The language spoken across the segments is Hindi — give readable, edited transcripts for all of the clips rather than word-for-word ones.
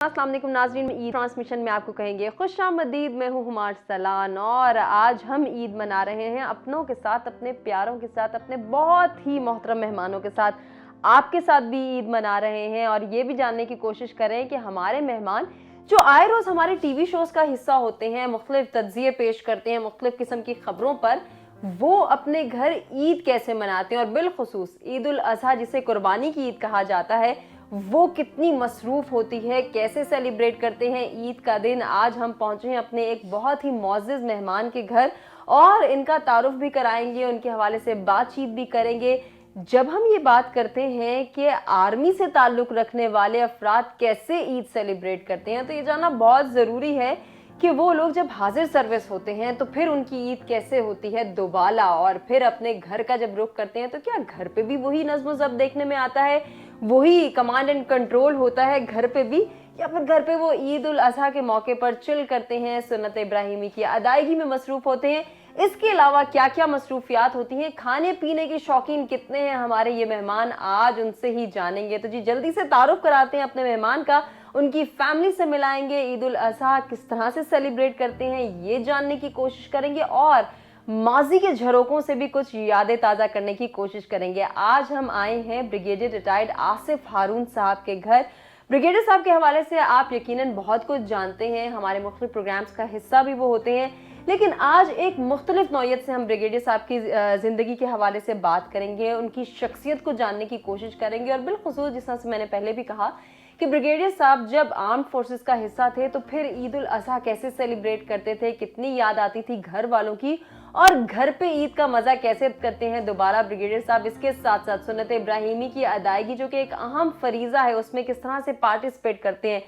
अस्सलाम वालेकुम नाज़रीन, ईद ट्रांसमिशन में आपको कहेंगे खुशामदीद। मैं हूँ हुमार सलान और आज हम ईद मना रहे हैं अपनों के साथ, अपने प्यारों के साथ, अपने बहुत ही मोहतरम मेहमानों के साथ। आपके साथ भी ईद मना रहे हैं और ये भी जानने की कोशिश करें कि हमारे मेहमान जो आए रोज़ हमारे टीवी शोज़ का हिस्सा होते हैं, मुख्तलिफ तज्ज़िये पेश करते हैं मुख्तलिफ किस्म की खबरों पर, वो अपने घर ईद कैसे मनाते हैं और बिलखुसूस ईद उल अज़हा जिसे कुर्बानी की ईद कहा जाता है, वो कितनी मसरूफ़ होती है, कैसे सेलिब्रेट करते हैं ईद का दिन। आज हम पहुंचे हैं अपने एक बहुत ही मोअज़्ज़ज़ मेहमान के घर और इनका तारुफ भी कराएंगे, उनके हवाले से बातचीत भी करेंगे। जब हम ये बात करते हैं कि आर्मी से ताल्लुक़ रखने वाले अफराद कैसे ईद सेलिब्रेट करते हैं, तो ये जानना बहुत ज़रूरी है कि वो लोग जब हाजिर सर्विस होते हैं तो फिर उनकी ईद कैसे होती है दोबाला, और फिर अपने घर का जब रुख करते हैं तो क्या घर पे भी वही नज़्म ज़ब्त देखने में आता है, वही कमांड एंड कंट्रोल होता है घर पे भी, या फिर घर पे वो ईद उल अज़हा के मौके पर चिल करते हैं, सुन्नत इब्राहिमी की अदायगी में मसरूफ़ होते हैं। इसके अलावा क्या क्या मसरूफियात होती हैं, खाने पीने के शौकीन कितने हैं हमारे ये मेहमान, आज उनसे ही जानेंगे। तो जी जल्दी से तारुफ कराते हैं अपने मेहमान का, उनकी फैमिली से मिलाएंगे, ईद उल अज़हा किस तरह से सेलिब्रेट करते हैं ये जानने की कोशिश करेंगे और माजी के झरोकों से भी कुछ यादें ताज़ा करने की कोशिश करेंगे। आज हम आए हैं ब्रिगेडियर रिटायर्ड आसिफ हारून साहब के घर। ब्रिगेडियर साहब के हवाले से आप यकीनन बहुत कुछ जानते हैं, हमारे मुख्तलिफ प्रोग्राम्स का हिस्सा भी वो होते हैं, लेकिन आज एक मुख्तलिफ नौयत से हम ब्रिगेडियर साहब की ज़िंदगी के हवाले से बात करेंगे, उनकी शख्सियत को जानने की कोशिश करेंगे और बिलखुसूस जिस तरह से मैंने पहले भी कहा कि ब्रिगेडियर साहब जब आर्म्ड फोर्सेस का हिस्सा थे तो फिर ईद उल अज़हा कैसे सेलिब्रेट करते थे, कितनी याद आती थी घर वालों की, और घर पे ईद का मज़ा कैसे करते हैं दोबारा ब्रिगेडियर साहब। इसके साथ साथ सुन्नत इब्राहिमी की अदायगी जो कि एक अहम फरीज़ा है, उसमें किस तरह से पार्टिसिपेट करते हैं।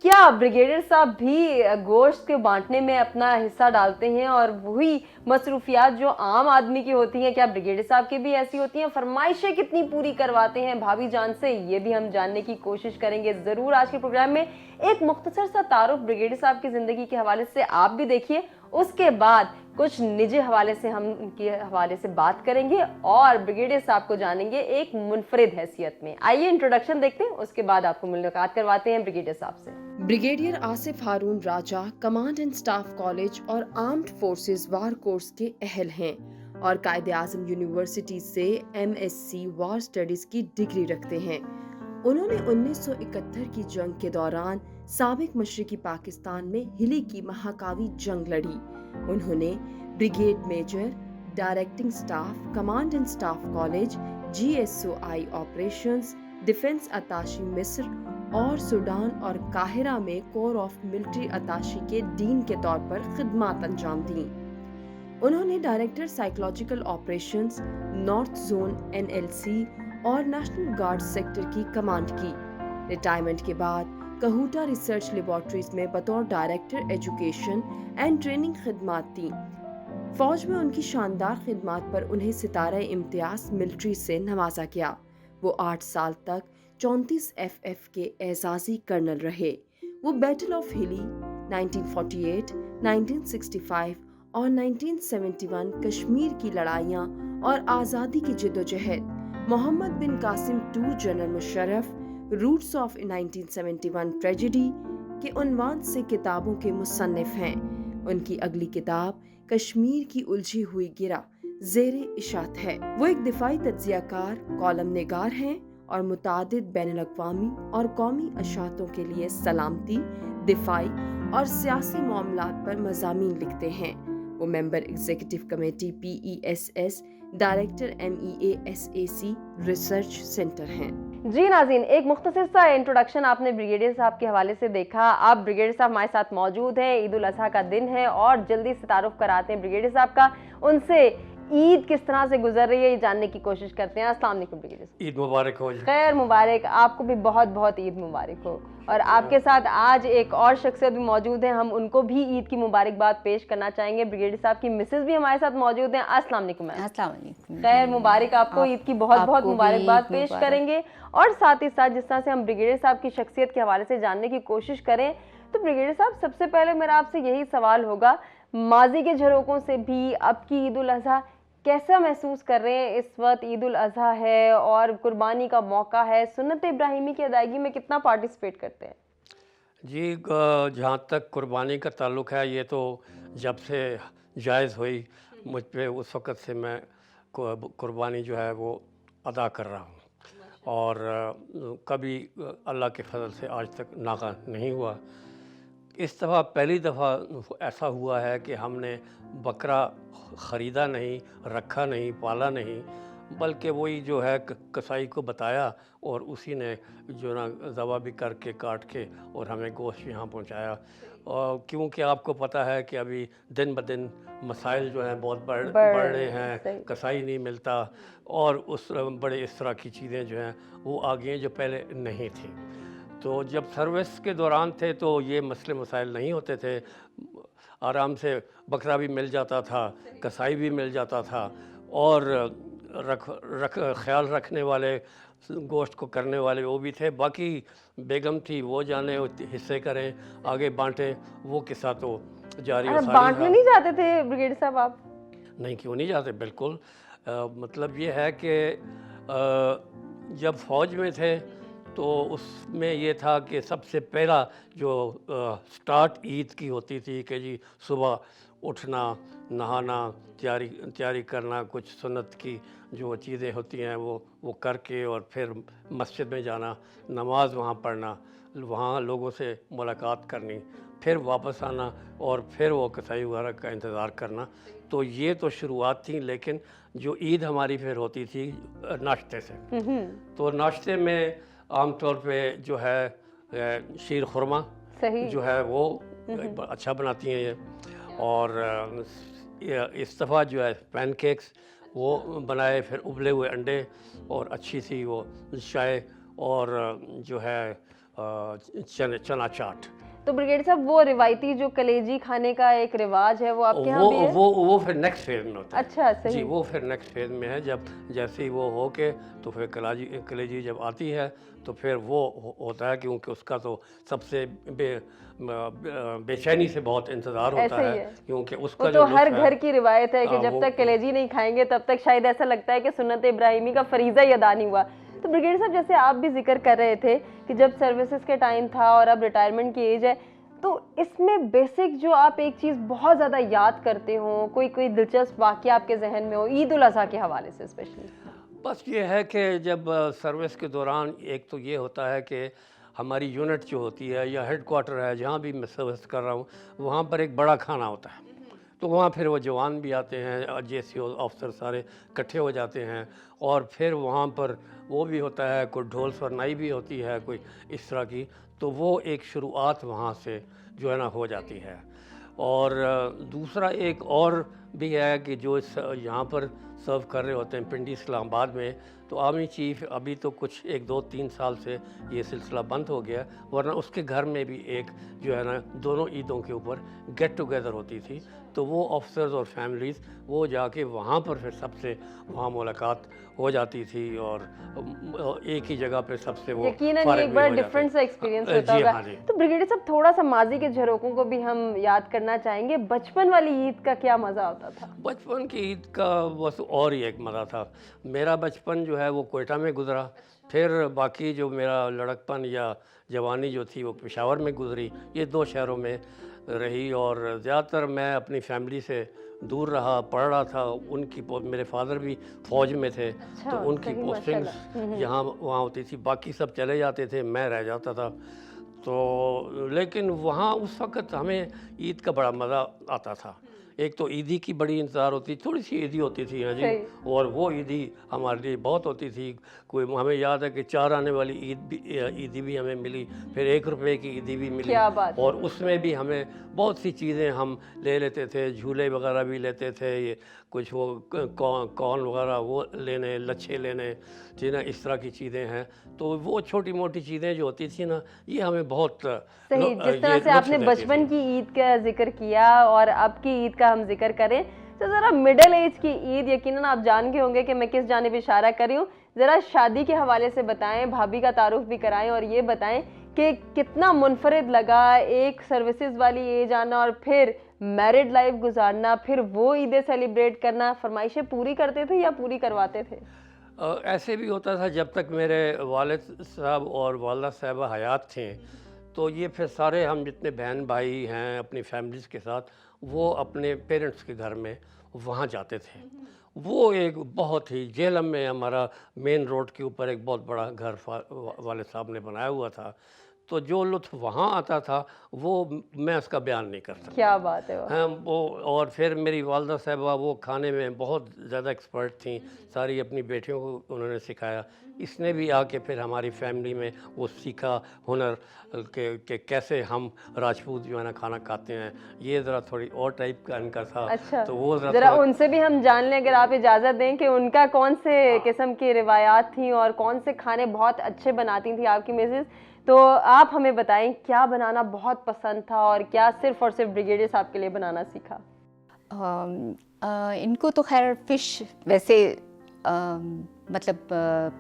क्या ब्रिगेडियर साहब भी गोश्त के बांटने में अपना हिस्सा डालते हैं और वही मसरूफियात जो आम आदमी की होती हैं, क्या ब्रिगेडियर साहब की भी ऐसी होती हैं, फरमाइशें कितनी पूरी करवाते हैं भाभी जान से, ये भी हम जानने की कोशिश करेंगे ज़रूर आज के प्रोग्राम में। एक मुख्तसर सा तारुफ ब्रिगेडियर साहब की ज़िंदगी के हवाले से आप भी देखिए, उसके बाद कुछ निजी हवाले से हम उनके हवाले से बात करेंगे और ब्रिगेडियर साहब को जानेंगे एक मुनफरिद हैसियत में। आइए इंट्रोडक्शन देखते हैं, उसके बाद आपको मुलाकात करवाते हैं ब्रिगेडियर साहब से। Brigadier Asif Haroon Raja command and staff college और आर्म्ड फोर्सेस वार कोर्स के अहल हैं और कायदे आजम यूनिवर्सिटी से MSc वार स्टडीज की डिग्री रखते हैं। उन्होंने 1971 की जंग के दौरान साबिक मशरिकी पाकिस्तान में हिली की महाकावी जंग लड़ी। उन्होंने brigade major, directing staff, command and staff college, GSOI operations, defence attache मिस्र और सूडान और काहिरा में कोर ऑफ मिलिट्री अताशी के डीन के तौर पर खिदमत अंजाम दी। उन्होंने director psychological operations, north zone NLC और नेशनल गार्ड सेक्टर की कमांड की। रिटायरमेंट के बाद कहूटा रिसर्च लेबोरेटरीज में बतौर डायरेक्टर एजुकेशन एंड ट्रेनिंग खिदमत दी। फौज में उनकी शानदार खिदमत पर उन्हें सितारा इम्तियाज मिलिट्री से नवाजा गया। वो 8 साल तक 34 FF के एजाजी कर्नल रहे। वो बैटल ऑफ हिली 1948, 1965 और 1971 कश्मीर की लड़ाइयाँ और आज़ादी की जिद्दोजहद, Mohammad bin Qasim II general Musharraf, roots of 1971 tragedy के उन्वान से किताबों के मुसन्निफ हैं। उनकी अगली किताब कश्मीर की उलझी हुई गिरा ज़ेरे इशात है। वो एक दिफाई तज्ज़ियाकार, कॉलम निगार हैं और मुतादिद बैनुल-अक़वामी और कौमी अशातों के लिए सलामती, दिफाई और सियासी मामलात पर मज़ामीन लिखते हैं। वो member executive committee PESS, director MEASAC research centre हैं। जी नाज़रीन, एक मुख्तसर सा इंट्रोडक्शन आपने ब्रिगेडियर साहब के हवाले से देखा। आप ब्रिगेडियर साहब हमारे साथ मौजूद हैं, ईद उल अज़हा का दिन है और जल्दी से तारुफ कराते हैं ब्रिगेडियर साहब का, उनसे ईद किस तरह से गुजर रही है ये जानने की कोशिश करते हैं। अस्सलाम वालेकुम ब्रिगेडियर साहब। ईद मुबारक हो। खैर मुबारक, आपको भी बहुत बहुत ईद मुबारक हो। और आपके साथ आज एक और शख्सियत भी मौजूद है, हम उनको भी ईद की मुबारकबाद पेश करना चाहेंगे। ब्रिगेडियर साहब की मिसेज भी हमारे साथ मौजूद हैं। अस्सलाम वालेकुम। अस्सलाम वालेकुम। खैर मुबारक, आपको ईद की बहुत बहुत मुबारकबाद पेश करेंगे और साथ ही साथ जिस तरह से हम ब्रिगेडियर साहब की शख्सियत के हवाले से जानने की कोशिश करें, तो ब्रिगेडियर साहब सबसे पहले मेरा आपसे यही सवाल होगा, माजी के झरोकों से भी अब की ईद उल अज़हा कैसा महसूस कर रहे हैं? इस वक्त ईद उल अज़हा है और कुर्बानी का मौका है, सुन्नत इब्राहिमी की अदायगी में कितना पार्टिसिपेट करते हैं? जी, जहाँ तक कुर्बानी का ताल्लुक़ है, ये तो जब से जायज़ हुई मुझ पे उस वक़्त से मैं कुर्बानी जो है वो अदा कर रहा हूँ। और कभी अल्लाह के फ़ज़ल से आज तक नागा नहीं हुआ। इस दफ़ा पहली दफ़ा ऐसा हुआ है कि हमने बकरा ख़रीदा नहीं, रखा नहीं, पाला नहीं, बल्कि वही जो है कसाई को बताया और उसी ने जो ना ज़बह भी करके काट के और हमें गोश्त यहाँ पहुँचाया। और क्योंकि आपको पता है कि अभी दिन ब दिन मसाइल जो हैं बहुत बढ़ रहे हैं, सही। कसाई नहीं मिलता और उस बड़े इस तरह की चीज़ें जो हैं वो आ गई हैं जो पहले नहीं थी। तो जब सर्विस के दौरान थे तो ये मसले मसाइल नहीं होते थे, आराम से बकरा भी मिल जाता था, कसाई भी मिल जाता था और ख़्याल रखने वाले, गोश्त को करने वाले वो भी थे। बाकी बेगम थी, वो जाने हिस्से करें, आगे बाँटें, वो किस्सा तो जारी व अरे सारी बाँटने था। नहीं जाते थे ब्रिगेडियर साहब आप? नहीं, क्यों नहीं जाते, बिल्कुल। मतलब ये है कि जब फ़ौज में थे तो उसमें ये था कि सबसे पहला जो स्टार्ट ईद की होती थी कि जी सुबह उठना, नहाना, तैयारी करना, कुछ सुन्नत की जो चीज़ें होती हैं वो करके और फिर मस्जिद में जाना, नमाज वहाँ पढ़ना, वहाँ लोगों से मुलाकात करनी, फिर वापस आना और फिर वो कसाई वगैरह का इंतज़ार करना। तो ये तो शुरुआत थी, लेकिन जो ईद हमारी फिर होती थी नाश्ते से। तो नाश्ते में आम तौर पे जो है शीर खुरमा सही। जो है वो अच्छा बनाती हैं ये। और इस दफ़ा जो है पैनकेक्स वो बनाए, फिर उबले हुए अंडे और अच्छी सी वो चाय और जो है चना चाट। तो ब्रिगेडियर साहब वो रिवायती जो कलेजी खाने का एक रिवाज है वो आपके यहाँ भी है? वो फिर नेक्स्ट फेज़ में होता है। अच्छा, जी, सही। वो फिर नेक्स्ट फेज़ में है, जब जैसे ही वो हो के तो फिर कलेजी जब आती है तो फिर वो होता है, क्योंकि उसका तो सबसे बेचैनी से बहुत इंतज़ार होता ऐसा ही है, है। क्योंकि वो उसका तो जो हर लुत्फ़ है घर की रिवायत है कि जब वो तक कलेजी नहीं खाएँगे तब तक शायद ऐसा लगता है कि सुन्नत इब्राहिमी का फरीज़ा ही अदा नहीं हुआ। तो ब्रिगेडियर साहब जैसे आप भी ज़िक्र कर रहे थे कि जब सर्विसेज़ के टाइम था और अब रिटायरमेंट की एज है, तो इसमें बेसिक जो आप एक चीज़ बहुत ज़्यादा याद करते हो, कोई दिलचस्प वाक़या आपके ज़हन में हो, ईद उल अज़हा के हवाले से स्पेशली? बस ये है कि जब सर्विस के दौरान एक तो ये होता है कि हमारी यूनिट जो होती है या हेडक्वार्टर है जहाँ भी मैं सर्विस कर रहा हूँ, वहाँ पर एक बड़ा खाना होता है। तो वहाँ फिर वो जवान भी आते हैं, जेसीओ ऑफिसर सारे इकट्ठे हो जाते हैं और फिर वहाँ पर वो भी होता है, कोई ढोल सरनाई भी होती है, कोई इस तरह की। तो वो एक शुरुआत वहाँ से जो है ना हो जाती है। और दूसरा एक और भी है कि जो यहाँ पर सर्व कर रहे होते हैं पिंडी इस्लामाबाद में, तो आर्मी चीफ़ अभी तो कुछ 1, 2, 3 साल से ये सिलसिला बंद हो गया, वरना उसके घर में भी एक जो है ना दोनों ईदों के ऊपर गेट टुगेदर होती थी। तो वो ऑफिसर्स और फैमिलीज़ वो जाके वहाँ पर फिर सबसे वहाँ मुलाकात हो जाती थी और एक ही जगह पे सबसे वो यकीनन ये फ़ारिग एक भी बड़ा हो जाते। डिफरेंट सा एक्सपीरियंस होता जी होगा। हाँ जी। तो ब्रिगेडियर साहब थोड़ा-सा माज़ी के झरोकों को भी हम याद करना चाहेंगे। बचपन वाली ईद का क्या मज़ा होता था? बचपन की ईद का बस और ही एक मज़ा था। मेरा बचपन जो है वो क्वेटा में गुज़रा, फिर बाकी जो मेरा लड़कपन या जवानी जो थी वो पेशावर में गुज़री। ये 2 शहरों में रही और ज़्यादातर मैं अपनी फैमिली से दूर रहा, पढ़ रहा था। मेरे फ़ादर भी फ़ौज में थे, तो अच्छा, उनकी सही पोस्टिंग्स माशाल्लाह। यहाँ वहाँ होती थी, बाकी सब चले जाते थे, मैं रह जाता था। तो लेकिन वहाँ उस वक़्त हमें ईद का बड़ा मज़ा आता था। एक तो ईदी की बड़ी इंतज़ार होती, थोड़ी-सी ईदी होती थी, हाँ जी, सही। और वो ईदी हमारे लिए बहुत होती थी। कोई हमें याद है कि 4 आने वाली ईदी भी हमें मिली, फिर ₹1 की ईदी भी मिली क्या बात है। और उसमें भी हमें बहुत सी चीज़ें हम ले लेते थे, झूले वगैरह भी लेते थे, ये कुछ वो कॉर्न वगैरह वो लेने, लच्छे लेने, जी ना, इस तरह की चीज़ें हैं। तो वो छोटी-मोटी चीज़ें जो होती थी ना, ये हमें बहुत सही, जिस तरह ये से लुत्फ़ आपने देती बचपन थी। की ईद का ज़िक्र किया और अब की ईद का हम ज़िक्र करें, तो ज़रा मिडल एज की ईद यकीनन आप जान गए होंगे कि मैं किस जानिब इशारा कर रही हूँ। ज़रा शादी के हवाले से बताएँ, भाभी का तारुफ भी कराएँ और ये बताएँ कि कितना मुनफरिद लगा एक सर्विसेज़ वाली एज आना और फिर मैरिड लाइफ गुज़ारना, फिर वो ईदें सेलिब्रेट करना, फ़रमाइशें पूरी करते थे या पूरी करवाते थे? ऐसे भी होता था जब तक मेरे वालिद साहब और वालदा साहिबा हयात थे, तो ये फिर सारे हम जितने बहन भाई हैं अपनी फैमिलीज़ के साथ वो अपने पेरेंट्स के घर में वहाँ जाते थे। वो एक बहुत ही झेलम में हमारा मेन रोड के ऊपर एक बहुत बड़ा घर वाले साहब ने बनाया हुआ था। तो जो लुत्फ़ वहाँ आता था वो मैं उसका बयान नहीं कर सकता। क्या बात है वाह! हाँ, वो और फिर मेरी वालदा साहिबा वो खाने में बहुत ज़्यादा एक्सपर्ट थीं, सारी अपनी बेटियों को उन्होंने सिखाया। इसने भी आके फिर हमारी फैमिली में वो सीखा हुनर कि कैसे हम राजपूत जो है ना खाना खाते हैं। ये ज़रा थोड़ी और टाइप का इनका था। अच्छा, तो वो ज़रा उनसे भी हम जान लें, अगर आप इजाज़त दें, कि उनका कौन से किस्म की रिवायात थी और कौन से खाने बहुत अच्छे बनाती थी आपकी मिसेज़। तो आप हमें बताएं क्या बनाना बहुत पसंद था और क्या सिर्फ़ और सिर्फ ब्रिगेडियर साहब के लिए बनाना सीखा? इनको तो खैर फ़िश वैसे मतलब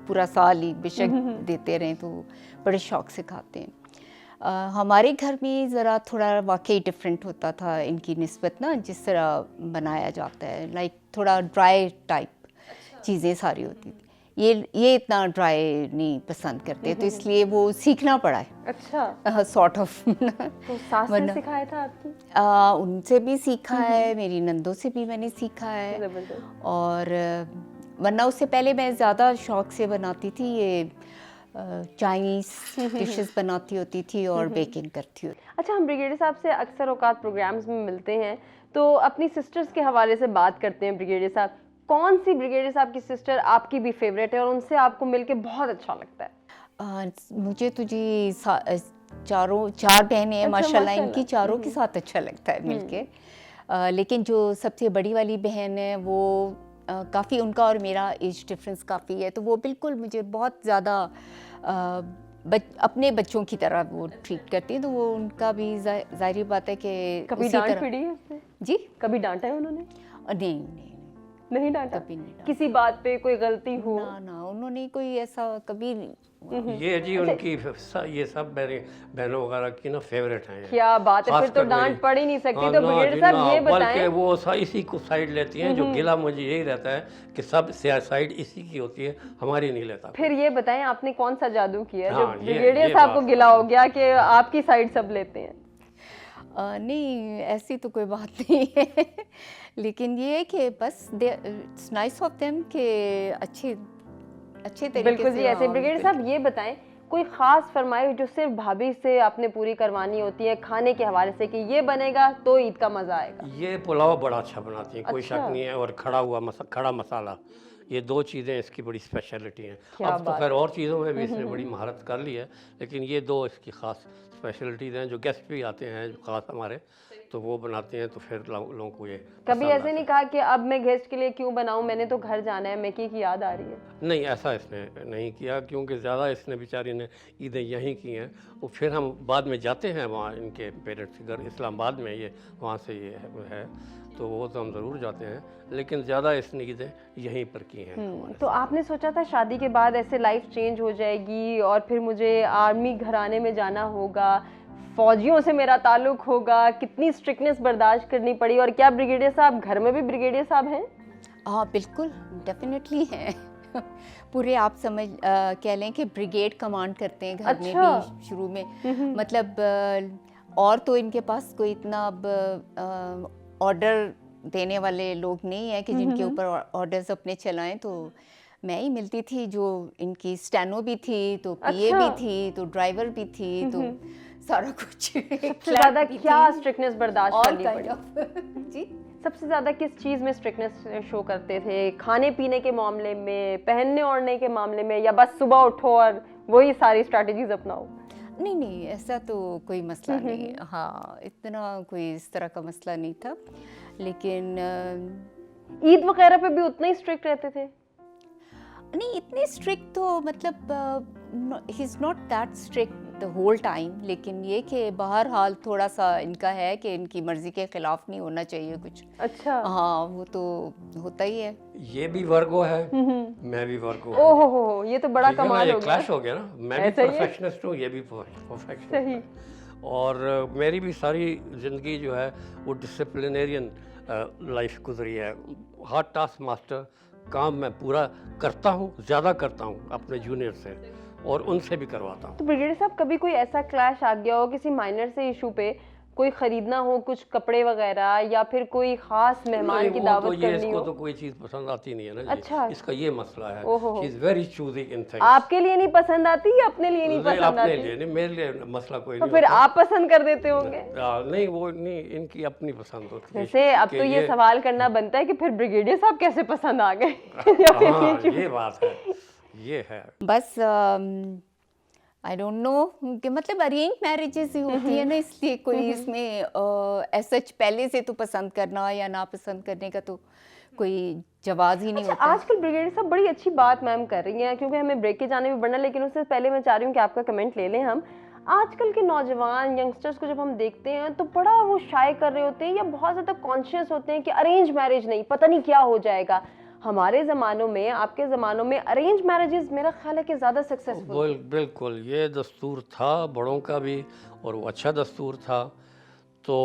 पूरा साल ही बेशक देते रहें तो बड़े शौक़ से खाते हैं। हमारे घर में ज़रा थोड़ा वाकई डिफरेंट होता था इनकी निस्बत ना, जिस तरह बनाया जाता है, लाइक थोड़ा ड्राई टाइप चीज़ें सारी होती थी। ये इतना ड्राई नहीं पसंद करते, तो इसलिए वो सीखना पड़ा है। अच्छा, सॉर्ट ऑफ। तो सास ने सिखाया था आपकी? उनसे भी सीखा है, मेरी नंदों से भी मैंने सीखा है। और वरना उससे पहले मैं ज़्यादा शौक़ से बनाती थी, ये चाइनीज़ डिशेस बनाती होती थी और बेकिंग करती होती। अच्छा, हम ब्रिगेडियर साहब से अक्सर औकात प्रोग्राम्स में मिलते हैं, तो अपनी सिस्टर्स के हवाले से बात करते हैं। ब्रिगेडियर साहब, कौन सी ब्रिगेडियर साहब की सिस्टर आपकी भी फेवरेट है और उनसे आपको मिलके बहुत अच्छा लगता है? मुझे तो जी चार बहनें हैं। अच्छा, माशाल्लाह इनकी चारों के साथ अच्छा लगता है मिलके। लेकिन जो सबसे बड़ी वाली बहन है वो काफ़ी, उनका और मेरा एज डिफरेंस काफ़ी है, तो वो बिल्कुल मुझे बहुत ज़्यादा अपने बच्चों की तरह वो ट्रीट करती हैं। तो वो उनका भी ज़ाहिर बात है कि कभी डांट पड़ी है उससे? जी, कभी डांटा है उन्होंने? नहीं डांटा? कभी नहीं डांटा। किसी बात पे कोई गलती हो? ना, उन्होंने कोई ऐसा कभी नहीं। ये जी उनकी ये सब मेरी बहनों वगैरह की ना फेवरेट हैं। क्या बात है, फिर तो डांट पड़ ही नहीं सकती। तो ब्रिगेडियर साहब ये बताएं, वो इसी को साइड लेती हैं। जो गिला मुझे यही रहता है कि सब साइड इसी की होती है, हमारी नहीं लेता। फिर ये बताएं आपने कौन सा जादू किया जो हाँ, ब्रिगेडियर साहब को गिला हो गया कि आपकी साइड सब लेते हैं? नहीं, ऐसी तो कोई बात नहीं है। लेकिन ये है कि बस इट्स नाइस ऑफ देम कि अच्छे तरीके बिल्कुल से। जी, ऐसे। ब्रिगेडियर साहब ये बताएं, कोई ख़ास फरमाइश जो सिर्फ भाभी से आपने पूरी करवानी होती है खाने के हवाले से, कि ये बनेगा तो ईद का मज़ा आएगा? ये पुलाव बड़ा अच्छा बनाती हैं, कोई अच्छा। शक नहीं है। और खड़ा मसाला, ये दो चीज़ें इसकी बड़ी स्पेशलिटी हैं। अब तो खैर और चीज़ों में भी इसने बड़ी महारत कर ली है, लेकिन ये दो इसकी ख़ास स्पेशलिटीज़ हैं। जो गेस्ट भी आते हैं ख़ास हमारे, तो वो बनाते हैं, तो फिर लोगों को ये कभी ऐसे नहीं कहा कि अब मैं गेस्ट के लिए क्यों बनाऊं, मैंने तो घर जाना है, मैकी की याद आ रही है? नहीं, ऐसा इसने नहीं किया, क्योंकि ज़्यादा इसने बेचारी ने ईदें यहीं की हैं। वो फिर हम बाद में जाते हैं वहाँ इनके पेरेंट्स के घर, इस्लामाबाद में ये वहाँ से ये है, तो वो तो हम ज़रूर जाते हैं, लेकिन ज़्यादा इसने ईदें यहीं पर की हैं। तो आपने सोचा था शादी के बाद ऐसे लाइफ चेंज हो जाएगी और फिर मुझे आर्मी घराने में जाना होगा, फौजियों से मेरा ताल्लुक होगा, कितनी स्ट्रिक्टनेस बर्दाश्त करनी पड़ी? और क्या ब्रिगेडियर साहब घर में भी ब्रिगेडियर साहब हैं? हाँ, बिल्कुल, डेफिनेटली हैं। पूरे आप कह लें कि ब्रिगेड कमांड करते हैं घर में भी शुरू में। मतलब और तो इनके पास कोई इतना अब ऑर्डर देने वाले लोग नहीं है कि जिनके ऊपर ऑर्डर्स अपने चलाएं। तो मैं ही मिलती थी, जो इनकी स्टेनो भी थी, तो पीए भी थी, तो ड्राइवर भी थी, तो सारा कुछ। सबसे ज़्यादा क्या स्ट्रिक्टनेस बर्दाश्त करनी पड़ी? जी, सबसे ज़्यादा किस चीज़ में स्ट्रिक्टनेस शो करते थे? खाने पीने के मामले में, पहनने ओढ़ने के मामले में, या बस सुबह उठो और वही सारी स्ट्रैटेजीज अपनाओ? नहीं, ऐसा तो कोई मसला नहीं। हाँ, इतना कोई इस तरह का मसला नहीं था। लेकिन ईद वगैरह पे भी उतना ही स्ट्रिक्ट रहते थे? नहीं, इतने स्ट्रिक्ट तो मतलब he is not that strict the whole time. लेकिन ये कि बहरहाल थोड़ा सा इनका है कि इनकी मर्जी के खिलाफ नहीं होना चाहिए कुछ। अच्छा। हाँ, वो तो होता ही है। ये भी वर्गो है, मैं भी वर्गो हूँ। ओहो हो, ये तो बड़ा कमाल हो गया। क्लैश हो गया ना, मैं भी परफेक्शनिस्ट हूँ, ये भी परफेक्शनिस्ट है। और मेरी भी सारी ज़िंदगी जो है वो डिसिप्लिनेरियन लाइफ गुजरी है। हार्ड टास्क मास्टर, काम मैं पूरा करता हूँ, ज़्यादा करता हूँ अपने जूनियर से, और उनसे भी करवाता हूँ। तो ब्रिगेडियर साहब कभी कोई ऐसा क्लैश आ गया हो किसी माइनर से इशू पे, कोई खरीदना हो कुछ कपड़े वगैरह या फिर कोई खास मेहमान की दावत करनी इसको हो? तो कोई चीज़ पसंद आती नहीं है ना जी। अच्छा। इसका ये मसला है, ओहो। She is very choosy in things. आपके लिए नहीं पसंद आती या अपने लिए नहीं पसंद अपने आती? लिए नहीं, मेरे लिए मसला कोई तो नहीं फिर होता। आप पसंद कर देते होंगे। नहीं वो नहीं, इनकी अपनी पसंद होती है। वैसे अब कि तो ये सवाल करना बनता है कि फिर ब्रिगेडियर साहब कैसे पसंद आ गए? या फिर हाँ, ये ये बात है, ये है। बस आई डोंट नो कि मतलब अरेंज मैरिजेस ही होती है ना, इसलिए कोई इसमें सच पहले से तो पसंद करना या ना पसंद करने का तो कोई जवाब ही नहीं अच्छा, होता। आजकल ब्रिगेडियर साहब बड़ी अच्छी बात मैम कर रही हैं, क्योंकि हमें ब्रेक के जाने में बढ़ना, लेकिन उससे पहले मैं चाह रही हूँ कि आपका कमेंट ले लें हम। आजकल के नौजवान यंगस्टर्स को जब हम देखते हैं तो बड़ा वो शाय कर रहे होते हैं या बहुत ज़्यादा कॉन्शियस होते हैं कि अरेंज मैरिज नहीं, पता नहीं क्या हो जाएगा। हमारे ज़मानों में, आपके ज़मानों में अरेंज मैरिजेस मेरा ख्याल है कि ज़्यादा सक्सेसफुल। बिल्कुल ये दस्तूर था बड़ों का भी, और वो अच्छा दस्तूर था। तो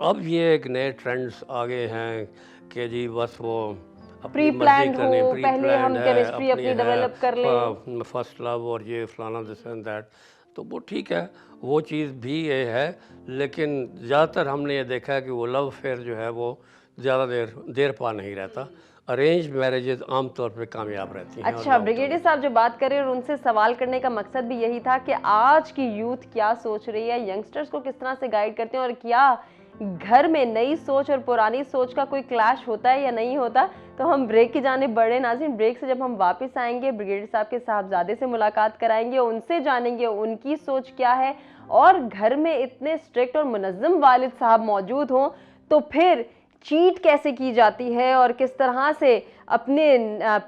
अब ये एक नए ट्रेंड्स आ गए हैं कि जी बस वो अपनी प्री मर्जी प्लान्ड करने, हो, प्री पहले हम प्लान्ड है, केमिस्ट्री अपनी डेवलप कर लें। फर्स्ट लव और ये फलाना दिस एंड दैट। तो वो ठीक है, वो चीज़ भी ये है, लेकिन ज़्यादातर हमने ये देखा है कि वो लव अफेयर जो है वो ज़्यादा देर पा नहीं रहता। अरेंज मैरिजेज आमतौर पे कामयाब रहती हैं। अच्छा, ब्रिगेडियर साहब जो बात करें, और उनसे सवाल करने का मकसद भी यही था कि आज की यूथ क्या सोच रही है, यंगस्टर्स को किस तरह से गाइड करते हैं, और क्या घर में नई सोच और पुरानी सोच का कोई क्लैश होता है या नहीं होता। तो हम ब्रेक की जाने बढ़े नाज़रीन। ब्रेक से जब हम वापस आएंगे, ब्रिगेडियर साहब के साहबजादे से मुलाकात कराएंगे, उनसे जानेंगे उनकी सोच क्या है, और घर में इतने स्ट्रिक्ट और मुनज़्ज़म वालिद साहब मौजूद हों तो फिर चीट कैसे की जाती है और किस तरह से अपने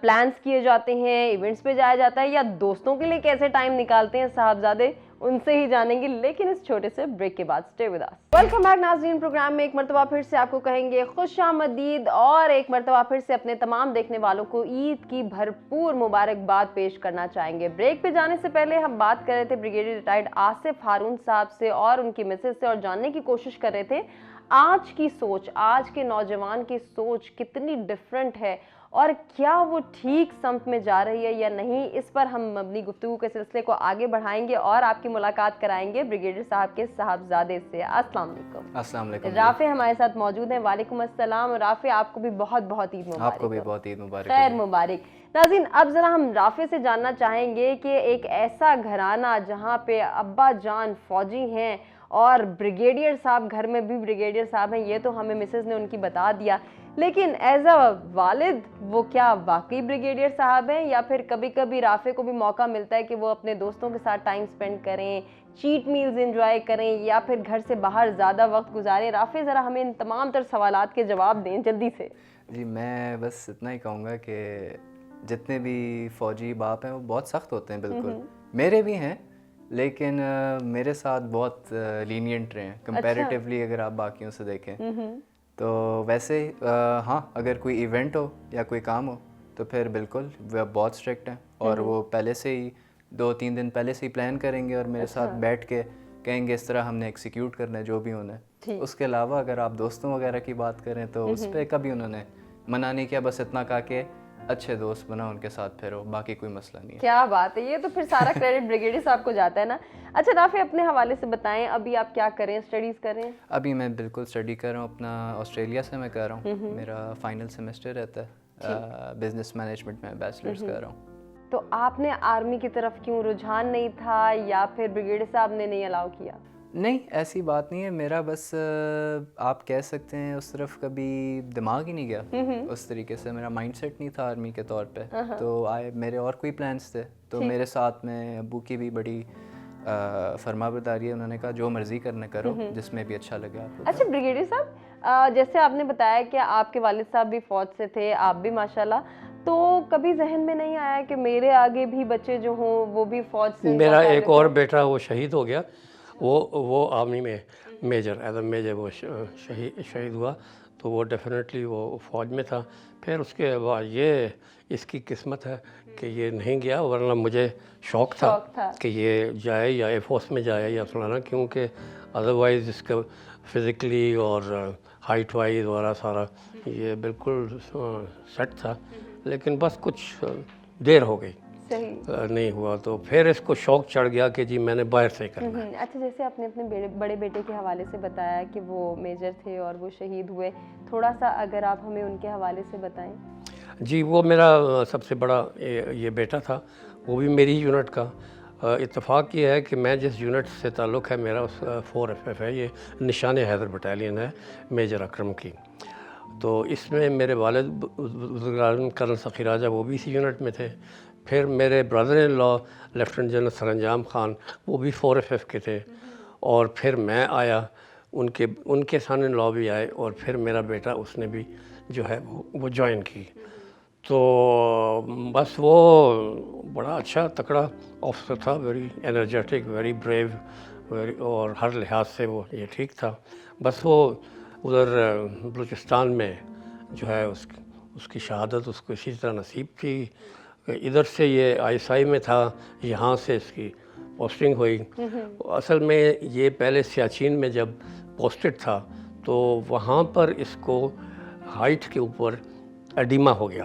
प्लान्स किए जाते हैं, इवेंट्स पे जाया जाता है, या दोस्तों के लिए कैसे टाइम निकालते हैं साहबजादे, उनसे ही जानेंगे, लेकिन इस छोटे से ब्रेक के बाद। Stay with us. Welcome back नाज़रीन। प्रोग्राम में एक मरतबा फिर से आपको कहेंगे खुशामदीद, और एक मरतबा फिर से अपने तमाम देखने वालों को ईद की भरपूर मुबारकबाद पेश करना चाहेंगे। ब्रेक पे जाने से पहले हम बात कर रहे थे ब्रिगेडियर रिटायर्ड आसिफ हारून साहब से और उनकी मिसेज से, और जानने की कोशिश कर रहे थे आज की सोच, आज के नौजवान की सोच कितनी डिफरेंट है और क्या वो ठीक समत में जा रही है या नहीं। इस पर हम अपनी गुफ्तगू के सिलसिले को आगे बढ़ाएंगे और आपकी मुलाकात कराएंगे ब्रिगेडियर साहब के साहबजादे से। अस्सलाम वालेकुम। अस्सलाम वालेकुम। राफे हमारे साथ मौजूद हैं। वालेकुम अस्सलाम। राफे, आपको भी बहुत बहुत ईद मुबारक। आपको भी बहुत ईद मुबारक। खैर मुबारक। नाज़रीन, अब ज़रा हम राफे से जानना चाहेंगे कि एक ऐसा घराना जहाँ पे अब्बा जान फौजी हैं और ब्रिगेडियर साहब घर में भी ब्रिगेडियर साहब हैं, ये तो हमें मिसेस ने उनकी बता दिया, लेकिन एज अ वालिद वो क्या वाकई ब्रिगेडियर साहब हैं, या फिर कभी कभी राफे को भी मौका मिलता है कि वो अपने दोस्तों के साथ टाइम स्पेंड करें, चीट मील्स एंजॉय करें, या फिर घर से बाहर ज़्यादा वक्त गुजारें। राफे, ज़रा हमें इन तमाम तर सवालात के जवाब दें जल्दी से। जी, मैं बस इतना ही कहूँगा कि जितने भी फ़ौजी बाप हैं वो बहुत सख्त होते हैं, बिल्कुल मेरे भी हैं, लेकिन मेरे साथ बहुत लीनियंट रहे हैं कंपैरेटिवली। अगर आप बाकियों से देखें तो वैसे हाँ, अगर कोई इवेंट हो या कोई काम हो तो फिर बिल्कुल वह बहुत स्ट्रिक्ट हैं, और वो पहले से ही 2-3 दिन पहले से ही प्लान करेंगे और मेरे साथ बैठ के कहेंगे इस तरह हमने एक्सिक्यूट करना है जो भी होना है। उसके अलावा अगर आप दोस्तों वगैरह की बात करें तो उस पर कभी उन्होंने मना नहीं किया, बस इतना कहा कि अच्छे दोस्त बना उनके साथ फिर हो, बाकी कोई मसला नहीं है। क्या बात है, ये तो फिर सारा क्रेडिट ब्रिगेडियर साहब को जाता है ना। अच्छा राफे, अपने हवाले से बताएं, अभी आप क्या करें, स्टडीज़ करें? अभी मैं बिल्कुल स्टडी कर रहा हूँ, अपना ऑस्ट्रेलिया से मैं कर रहा हूँ, मेरा फाइनल सेमेस्टर रहता है, बिजनेस मैनेजमेंट में बैचलर्स कर रहा हूँ। तो आपने आर्मी की तरफ क्यों, रुझान नहीं था या फिर ब्रिगेडियर साहब ने नहीं अलाउ किया? नहीं, ऐसी बात नहीं है, मेरा बस आप कह सकते हैं उस तरफ कभी दिमाग ही नहीं गया, उस तरीके से मेरा माइंडसेट नहीं था आर्मी के तौर पे। तो मेरे और कोई प्लान्स थे, तो मेरे साथ में अब्बू की भी बड़ी फरमाबरदारी है, उन्होंने कहा जो मर्जी करने करो, जिसमें भी अच्छा लगे आपको। अच्छा ब्रिगेडियर साहब, जैसे आपने बताया कि आपके वालिद साहब भी फौज से थे, आप भी माशाल्लाह, तो कभी जहन में नहीं आया कि मेरे आगे भी बच्चे जो हों वो भी फौज से? मेरा एक और बेटा वो शहीद हो गया, वो आर्मी में मेजर, एज अ मेजर वो शहीद हुआ, तो वो डेफिनेटली वो फ़ौज में था। फिर उसके बाद ये इसकी किस्मत है कि ये नहीं गया, वरना मुझे शौक़ था कि ये जाए या एयरफोर्स में जाए या फलाना, क्योंकि अदरवाइज़ इसका फ़िज़िकली और हाइट वाइज वगैरह सारा ये बिल्कुल सेट था, लेकिन बस कुछ देर हो गई। नहीं हुआ, तो फिर इसको शौक चढ़ गया कि जी मैंने बाहर से करना है। अच्छा, जैसे आपने अपने बड़े बेटे के हवाले से बताया कि वो मेजर थे और वो शहीद हुए, थोड़ा सा अगर आप हमें उनके हवाले से बताएं। जी, वो मेरा सबसे बड़ा ये बेटा था, वो भी मेरी ही यूनिट का। इत्तेफाक ये है कि मैं जिस यूनिट से ताल्लुक़ है मेरा, उस 4FF है, ये निशान हैदर बटालियन है मेजर अकरम की। तो इसमें मेरे वालिद बुज़ुर्ग कर्नल सखी राजा वो भी इसी यूनिट में थे। फिर मेरे brother in law lieutenant general Saranjam Khan, वो भी 4FF के थे। और फिर मैं आया, उनके सन इन लॉ भी आए, और फिर मेरा बेटा उसने भी जो है वो ज्वाइन की। तो बस वो बड़ा अच्छा तकड़ा ऑफिसर था, वेरी एनर्जेटिक, वेरी ब्रेव, और हर लिहाज से वो ये ठीक था। बस वो उधर बलूचिस्तान में जो है उसकी शहादत उसको इसी तरह नसीब थी। इधर से ये ISI में था, यहाँ से इसकी पोस्टिंग हुई। असल में ये पहले सियाचिन में जब पोस्टेड था तो वहाँ पर इसको हाइट के ऊपर एडिमा हो गया,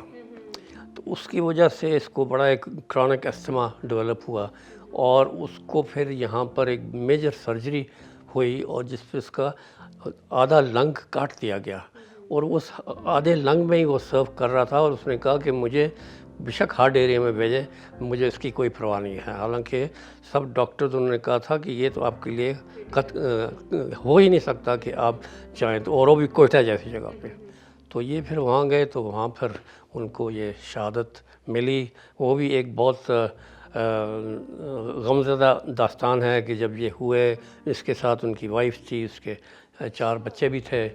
तो उसकी वजह से इसको बड़ा एक क्रॉनिक अस्थमा डेवलप हुआ, और उसको फिर यहाँ पर एक मेजर सर्जरी हुई, और जिस पे उसका आधा लंग काट दिया गया, और उस आधे लंग में ही वो सर्व कर रहा था। और उसने कहा कि मुझे बेशक हार्ड एरिया में भेजें, मुझे इसकी कोई परवाह नहीं है। हालांकि सब डॉक्टर्स उन्होंने कहा था कि ये तो आपके लिए हो ही नहीं सकता कि आप चाहें तो, और वो भी कोयटा जैसी जगह पे। तो ये फिर वहाँ गए, तो वहाँ पर उनको ये शहादत मिली। वो भी एक बहुत गमज़दा दास्तान है कि जब ये हुए, इसके साथ उनकी वाइफ थी, उसके 4 बच्चे भी थे,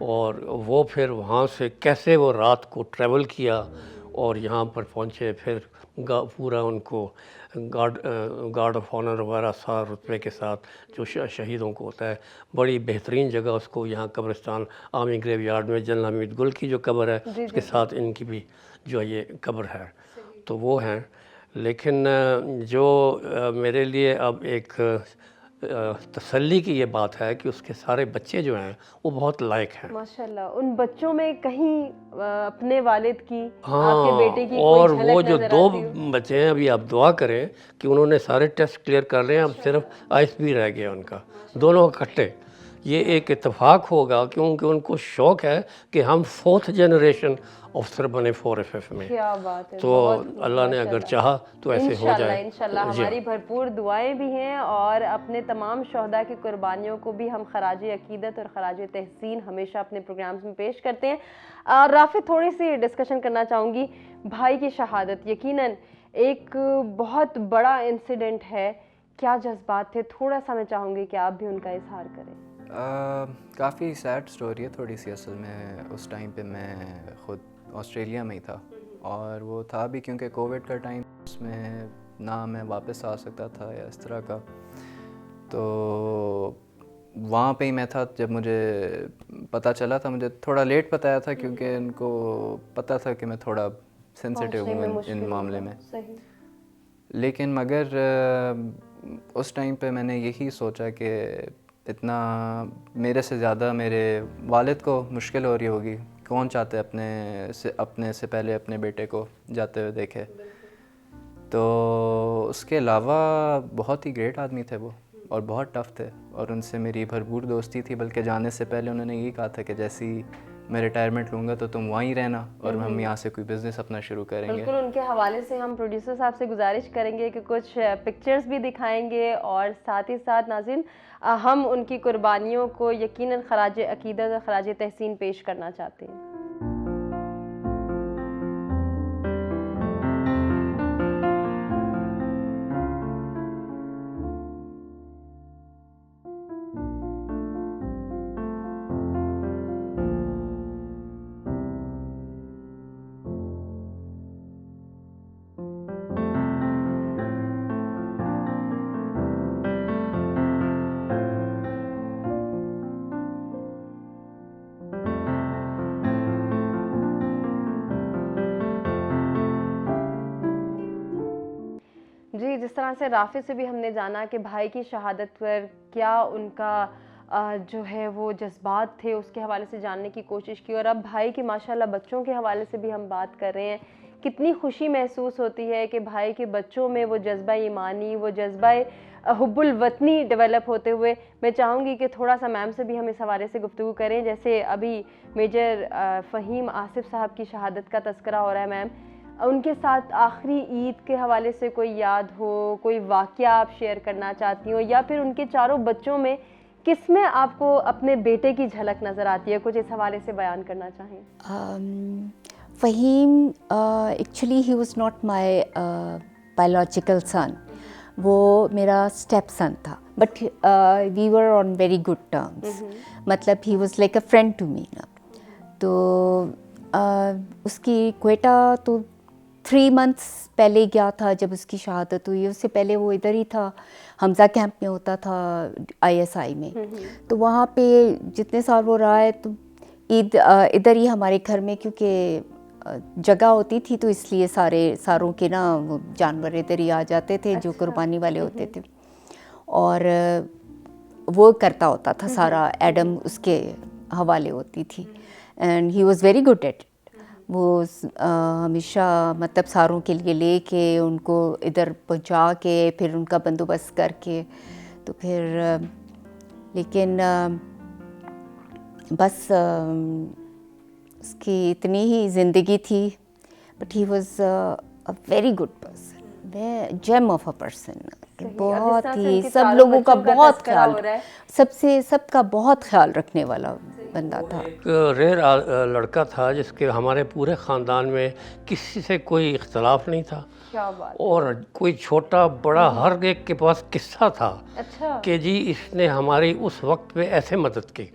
और वो फिर वहाँ से कैसे वो रात को ट्रैवल किया और यहाँ पर पहुँचे। फिर पूरा उनको गार्ड ऑफ ऑनर वगैरह सारा रुतबे के साथ जो शहीदों को होता है, बड़ी बेहतरीन जगह उसको यहाँ कब्रिस्तान आर्मी ग्रेव यार्ड में जनरल हमीद गुल की जो कब्र है, उसके साथ इनकी भी जो ये कब्र है, तो वो हैं। लेकिन जो मेरे लिए अब एक तसल्ली की ये बात है कि उसके सारे बच्चे जो हैं वो बहुत लायक हैं माशाल्लाह। उन बच्चों में कहीं अपने वालिद की, हाँ, आपके बेटे की और कोई वो झलक जो नजर 2 आती हो? बच्चे हैं, अभी आप दुआ करें कि उन्होंने सारे टेस्ट क्लियर कर रहे हैं, अब सिर्फ ISB रह गया उनका, दोनों इकट्ठे। ये एक इत्तेफाक होगा क्योंकि उनको शौक़ है कि हम 4th जनरेशन अफसर बने 4FF में। क्या बात है, तो बहुत अल्लाह ने अगर चाहा तो ऐसे हो जाए। इंशाल्लाह जी हाँ। हमारी भरपूर दुआएं भी हैं, और अपने तमाम शहदा की कुर्बानियों को भी हम खराज अकीदत और खराज तहसीन हमेशा अपने प्रोग्राम्स में पेश करते हैं। राफी, थोड़ी सी डिस्कशन करना चाहूँगी। भाई की शहादत यकीनन एक बहुत बड़ा इंसिडेंट है, क्या जज्बात थे? थोड़ा सा मैं चाहूँगी कि आप भी उनका इजहार करें। काफ़ी सैड स्टोरी है थोड़ी सी। असल में उस टाइम पे मैं ख़ुद ऑस्ट्रेलिया में ही था, और वो था भी क्योंकि कोविड का टाइम, उसमें ना मैं वापस आ सकता था या इस तरह का। तो वहाँ पे ही मैं था जब मुझे पता चला था। मुझे थोड़ा लेट बताया था क्योंकि उनको पता था कि मैं थोड़ा सेंसिटिव हूँ इन मामले में। लेकिन मगर उस टाइम पे मैंने यही सोचा कि इतना मेरे से ज़्यादा मेरे वालिद को मुश्किल हो रही होगी, कौन चाहते अपने से पहले अपने बेटे को जाते हुए देखे। तो उसके अलावा बहुत ही ग्रेट आदमी थे वो, और बहुत टफ़ थे, और उनसे मेरी भरपूर दोस्ती थी। बल्कि जाने से पहले उन्होंने यही कहा था कि जैसे ही मैं रिटायरमेंट लूँगा तो तुम वहीं रहना, और हम यहाँ से कोई बिज़नेस अपना शुरू करेंगे। बिल्कुल, उनके हवाले से हम प्रोड्यूसर साहब से गुजारिश करेंगे कि कुछ पिक्चर्स भी दिखाएंगे, और साथ ही साथ नाज़रीन हम उनकी कुर्बानियों को यकीनन खराज अकीदत और खराज तहसीन पेश करना चाहते हैं। जी, जिस तरह से राफी से भी हमने जाना कि भाई की शहादत पर क्या उनका जो है वो जज्बात थे, उसके हवाले से जानने की कोशिश की, और अब भाई के माशाल्लाह बच्चों के हवाले से भी हम बात कर रहे हैं कितनी खुशी महसूस होती है कि भाई के बच्चों में वो जज्बा ईमानी, वो जज्बा हुब्बुल वतनी डेवलप होते हुए। मैं चाहूँगी कि थोड़ा सा मैम से भी हम इस हवाले से गुफ्तगू करें। जैसे अभी मेजर फ़हीम आसिफ साहब की शहादत का तस्करा हो रहा है मैम, उनके साथ आखिरी ईद के हवाले से कोई याद हो, कोई वाक़या आप शेयर करना चाहती हो, या फिर उनके चारों बच्चों में किसमें आपको अपने बेटे की झलक नज़र आती है, कुछ इस हवाले से बयान करना चाहें? Faheem actually he was not my biological son, वो मेरा स्टेप सन था, but we were on very good terms, मतलब he was like a friend to me ना। तो उसकी क्वेटा तो 3 मंथ्स पहले गया था जब उसकी शहादत हुई। उससे पहले वो इधर ही था, हमज़ा कैंप में होता था ISI में। तो वहाँ पे जितने साल वो रहा है, तो ईद इधर ही हमारे घर में, क्योंकि जगह होती थी तो इसलिए सारों के ना वो जानवर इधर ही आ जाते थे, जो कुर्बानी वाले होते थे। और वो करता होता था सारा, एडम उसके हवाले होती थी, and he was very good at. वो हमेशा मतलब सारों के लिए लेके उनको इधर पहुंचा के फिर उनका बंदोबस्त करके, तो फिर लेकिन बस उसकी इतनी ही ज़िंदगी थी, but he was a very good person, gem of a person, बहुत ही सब लोगों का बहुत ख्याल, सबका बहुत ख्याल रखने वाला बंदा था। एक रेयर लड़का था जिसके हमारे पूरे ख़ानदान में किसी से कोई इख्तलाफ नहीं था। क्या बात। और कोई छोटा बड़ा हर एक के पास किस्सा था। अच्छा। कि जी इसने हमारी उस वक्त पे ऐसे मदद की।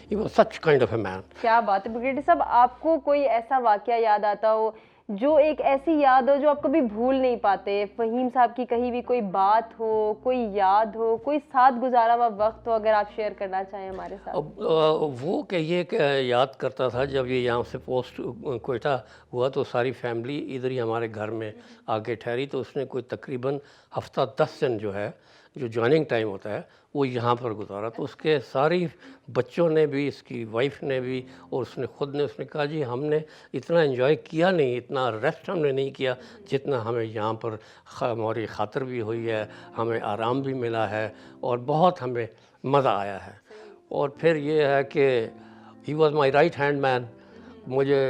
He was such kind of a man. क्या बात है ब्रिगेडियर साहब, आपको कोई ऐसा वाकया याद आता हो जो एक ऐसी याद हो जो आप कभी भूल नहीं पाते? फ़हीम साहब की कही भी कोई बात हो, कोई याद हो, कोई साथ गुजारा हुआ वक्त हो, अगर आप शेयर करना चाहें हमारे साथ। अब वो कि ये याद करता था जब ये यहाँ से पोस्ट क्वेटा हुआ तो सारी फैमिली इधर ही हमारे घर में आके ठहरी। तो उसने कोई तकरीबन हफ्ता 10 दिन जो है, जो ज्वाइनिंग टाइम होता है, वो यहाँ पर गुजारा। तो उसके सारी बच्चों ने भी, इसकी वाइफ ने भी और उसने ख़ुद ने, उसने कहा जी हमने इतना एंजॉय किया नहीं, इतना रेस्ट हमने नहीं किया जितना हमें यहाँ पर हमारी खातर भी हुई है, हमें आराम भी मिला है और बहुत हमें मज़ा आया है। और फिर ये है कि he was my right hand man. मुझे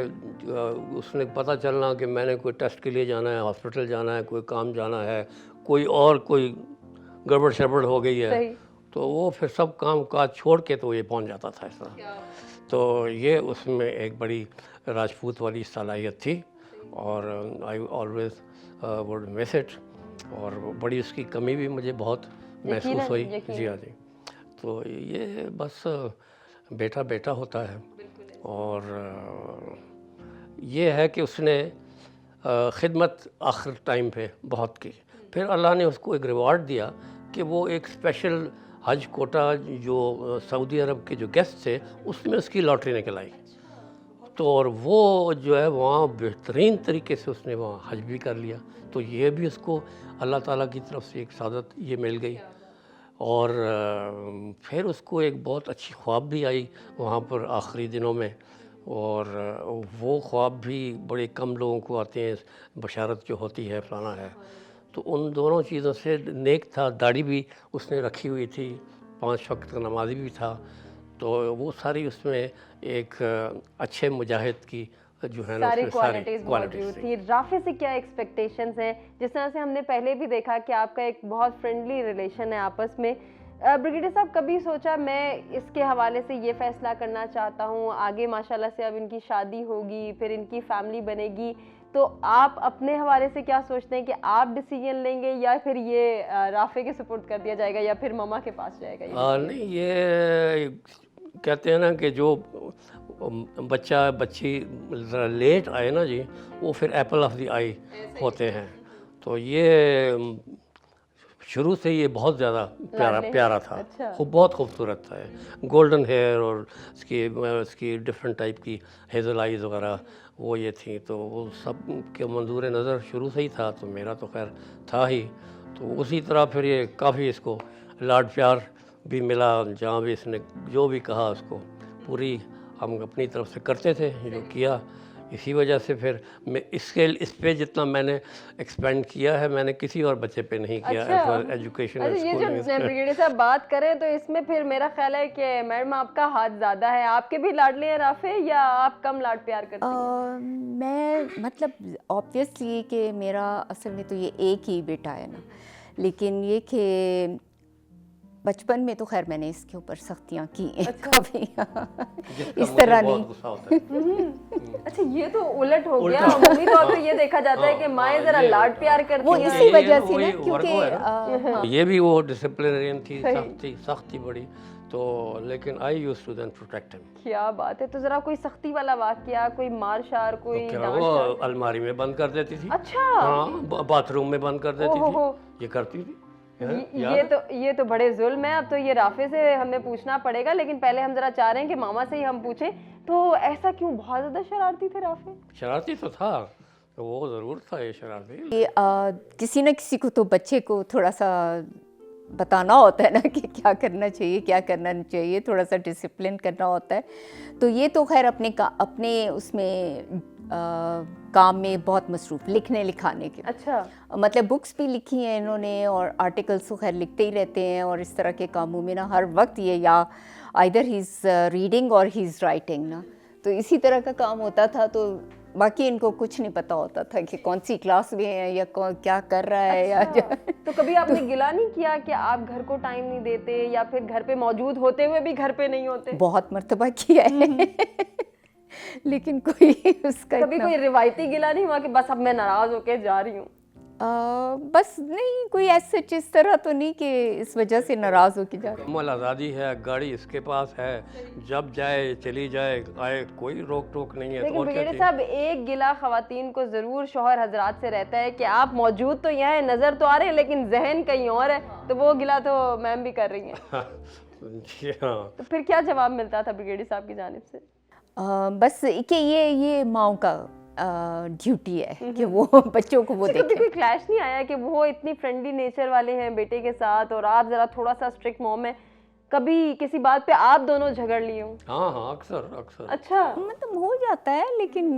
उसने पता चलना कि मैंने कोई टेस्ट के लिए जाना है, हॉस्पिटल जाना है, कोई काम जाना है, कोई गड़बड़ शड़बड़ हो गई है, तो वो फिर सब काम काज छोड़ के तो ये पहुंच जाता था इस तरह। तो ये उसमें एक बड़ी राजपूत वाली सलाहियत थी और I always would miss it. और बड़ी उसकी कमी भी मुझे बहुत महसूस हुई। जी हाँ जी। तो ये बस बेटा बेटा होता है। और ये है कि उसने खिदमत आखिर टाइम पे बहुत की। फिर अल्लाह ने उसको एक रिवार्ड दिया कि वो एक स्पेशल हज कोटा जो सऊदी अरब के जो गेस्ट थे उसमें उसकी लॉटरी निकल आई। तो और वो जो है वहाँ बेहतरीन तरीके से उसने वहाँ हज भी कर लिया। तो ये भी उसको अल्लाह ताला की तरफ से एक सादत ये मिल गई। और फिर उसको एक बहुत अच्छी ख्वाब भी आई वहाँ पर आखिरी दिनों में। और वो ख्वाब भी बड़े कम लोगों को आते हैं, बशारत जो होती है फलाना है। तो उन दोनों चीज़ों से नेक था, दाढ़ी भी उसने रखी हुई थी, 5 वक्त का नमाजी भी था। तो वो सारी उसमें एक अच्छे मुजाहिद की जो है ना सारी क्वालिटीज़ मौजूद थी। राफ़ी से क्या एक्सपेक्टेशंस हैं? जिस तरह से हमने पहले भी देखा कि आपका एक बहुत फ्रेंडली रिलेशन है आपस में। ब्रिगेडियर साहब, कभी सोचा मैं इसके हवाले से ये फ़ैसला करना चाहता हूँ, आगे माशाल्लाह से अब इनकी शादी होगी, फिर इनकी फैमिली बनेगी, तो आप अपने हवाले से क्या सोचते हैं कि आप डिसीजन लेंगे या फिर ये राफ़े के सपोर्ट कर दिया जाएगा या फिर ममा के पास जाएगा? नहीं, ये कहते हैं ना कि जो बच्ची ज़रा लेट आए ना जी, वो फिर एप्पल ऑफ द आई होते हैं। तो ये शुरू से ये बहुत ज़्यादा प्यारा था। अच्छा। बहुत खूबसूरत था, गोल्डन हेयर और इसकी डिफरेंट टाइप की हेज़ल आइज़ वगैरह वो ये थी। तो वो सब के मंजूर नज़र शुरू से ही था, तो मेरा तो खैर था ही। तो उसी तरह फिर ये काफ़ी इसको लाड प्यार भी मिला। जहाँ भी इसने जो भी कहा उसको पूरी हम अपनी तरफ से करते थे, जो किया इसी वजह से फिर मैं इस पे जितना मैंने एक्सपेंड किया है मैंने किसी और बच्चे पे नहीं किया एज एजुकेशन। अच्छा, ये जो ब्रिगेडियर साहब बात करें तो इसमें फिर मेरा ख्याल है कि मैडम आपका हाथ ज़्यादा है, आपके भी लाडले हैं राफे या आप कम लाड प्यार करते हैं? मैं मतलब ऑब्वियसली कि मेरा असल में तो ये एक ही बेटा है ना, लेकिन ये कि बचपन में तो खैर मैंने इसके ऊपर सख्तियाँ की हैं कभी इस तरह नहीं। अच्छा, ये तो उलट हो गया। अमूमी तौर पे ये देखा जाता है कि माएँ जरा लाड प्यार करती वो हैं। इसी वजह से ना, क्योंकि ये भी वो डिसिप्लिनरियन थी, सख्त थी बड़ी, तो लेकिन I used to then protect him. क्या बात है, तो जरा कोई सख्ती वाला वाकया, कोई मार शार, कोई डांट वो शार? अलमारी में बंद कर देती थी। अच्छा, हाँ, बाथरूम में बंद कर देती ओहो। थी, ये करती थी। ये तो बड़े जुल्म है। अब तो ये राफे से हमें पूछना पड़ेगा, लेकिन पहले हम जरा चाह रहे हैं कि मामा से ही हम पूछें, तो ऐसा क्यों, बहुत ज्यादा शरारती थे राफे? शरारती तो था, तो वो ज़रूर था ये शरारती। कि किसी न किसी को तो बच्चे को थोड़ा सा बताना होता है ना कि क्या करना चाहिए क्या करना नहीं चाहिए, थोड़ा सा डिसिप्लिन करना होता है। तो ये तो खैर अपने उसमें काम में बहुत मसरूफ़, लिखने लिखाने के। अच्छा, मतलब बुक्स भी लिखी हैं इन्होंने और आर्टिकल्स तो खैर लिखते ही रहते हैं, और इस तरह के कामों में ना हर वक्त ये या आइदर ही इज़ रीडिंग और ही इज़ राइटिंग ना, तो इसी तरह का काम होता था। तो बाकी इनको कुछ नहीं पता होता था कि कौन सी क्लास में है या क्या कर रहा है। अच्छा। या तो कभी आपने गिला नहीं किया कि आप घर को टाइम नहीं देते या फिर घर पे मौजूद होते हुए भी घर पे नहीं होते? बहुत मर्तबा किया है लेकिन कोई उसका कभी कोई रिवायती गिला नहीं हुआ कि बस अब मैं नाराज होके जा रही हूँ? बस नहीं, कोई ऐसे इस तरह तो नहीं कि इस वजह से नाराज होके जा रही। मुकम्मल आज़ादी है, गाड़ी इसके पास है, जब जाए चली जाए, आए, कोई रोक टोक नहीं है। लेकिन तो और क्या ब्रिगेडियर साहब, एक गिला खवातीन को जरूर शौहर हजरात से रहता है कि आप मौजूद तो यहाँ है, नजर तो आ रहे हैं, लेकिन जहन कहीं और है। तो वो गिला तो मैम भी कर रही हैं। जी हाँ। तो फिर क्या जवाब मिलता था ब्रिगेडियर साहब की जानिब से? बस कि ये माओ का ड्यूटी है कि वो बच्चों को वो कभी देखें। कोई क्लैश नहीं आया कि वो इतनी फ्रेंडली नेचर वाले हैं बेटे के साथ और आप जरा थोड़ा सा स्ट्रिक्ट मॉम है, कभी किसी बात पे आप दोनों झगड़ लिए हो? हाँ, अक्सर। अच्छा, मतलब हो जाता है, लेकिन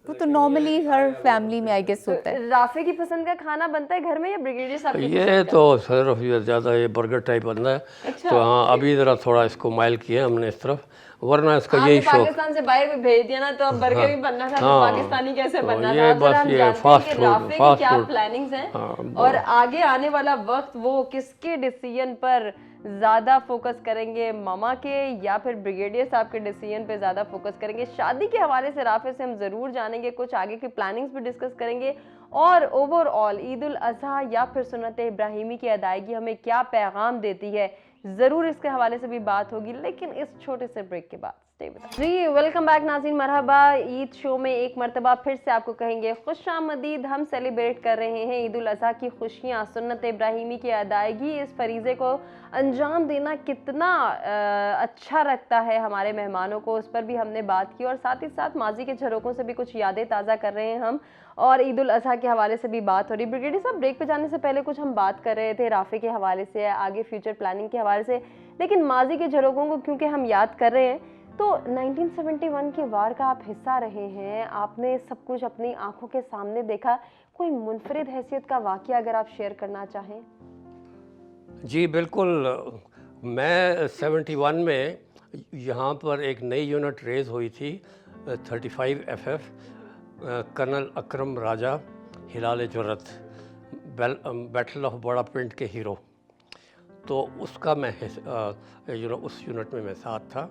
वो तो नॉर्मली हर फैमिली में आई गेस होता है। राफे की पसंद का खाना बनता है घर में या ब्रिगेडियर साहब की ये तो सिर्फ ज़्यादा ये बर्गर टाइप बनता है। अच्छा। तो हाँ, अभी ज़रा थोड़ा इसको माइल किया हमने इस तरफ, वरना इसका आपने यही शौक। पाकिस्तान से बाहर भेज दिया ना, तो अब बर्गर ही बनना था, तो हाँ, पाकिस्तानी कैसे तो बनना ये था? अब जरा बस हम ये जानते हैं फास्ट कि फूड, राफे की फास्ट क्या फूड। प्लानिंग्स हैं हाँ, और आगे आने वाला वक्त वो किसके डिसीजन पर ज़्यादा फोकस करेंगे, मामा के या फिर ब्रिगेडियर साहब के डिसीजन पे ज़्यादा फोकस करेंगे? शादी के हवाले से राफे से हम ज़रूर जानेंगे, कुछ आगे की प्लानिंग्स भी डिस्कस करेंगे, और ओवरऑल ईद उल अज़हा या फिर सुन्नत इब्राहिमी की अदायगी हमें क्या पैगाम देती है, ज़रूर इसके हवाले से भी बात होगी, लेकिन इस छोटे से ब्रेक के बाद। जी, वेलकम बैक नाज़रीन, मरहबा। ईद शो में एक मरतबा फिर से आपको कहेंगे खुशामदीद। हम सेलिब्रेट कर रहे हैं ईद उल अज़हा की खुशियाँ, सुन्नत इब्राहिमी की अदायगी। इस फरीज़े को अंजाम देना कितना अच्छा लगता है हमारे मेहमानों को, उस पर भी हमने बात की, और साथ ही साथ माजी के झरोकों से भी कुछ यादें ताज़ा कर रहे हैं हम, और ईद उल अज़हा के हवाले से भी बात हो रही। ब्रिगेडियर साहब, ब्रेक पे जाने से पहले कुछ हम बात कर रहे थे राफे के हवाले से, आगे फ्यूचर प्लानिंग के हवाले से, लेकिन माजी के झरोकों को क्योंकि हम याद कर रहे हैं, तो 1971 के वार का आप हिस्सा रहे हैं, आपने सब कुछ अपनी आंखों के सामने देखा, कोई मुनफरिद हैसियत का वाक़या अगर आप शेयर करना चाहें? जी बिल्कुल, मैं 71 में यहाँ पर एक नई यूनिट रेज़ हुई थी 35 FF, कर्नल अकरम राजा हिलाल जुर्रत, बैटल ऑफ बड़ा पिंड के हीरो, तो उसका मैं उस यूनिट में मैं साथ था,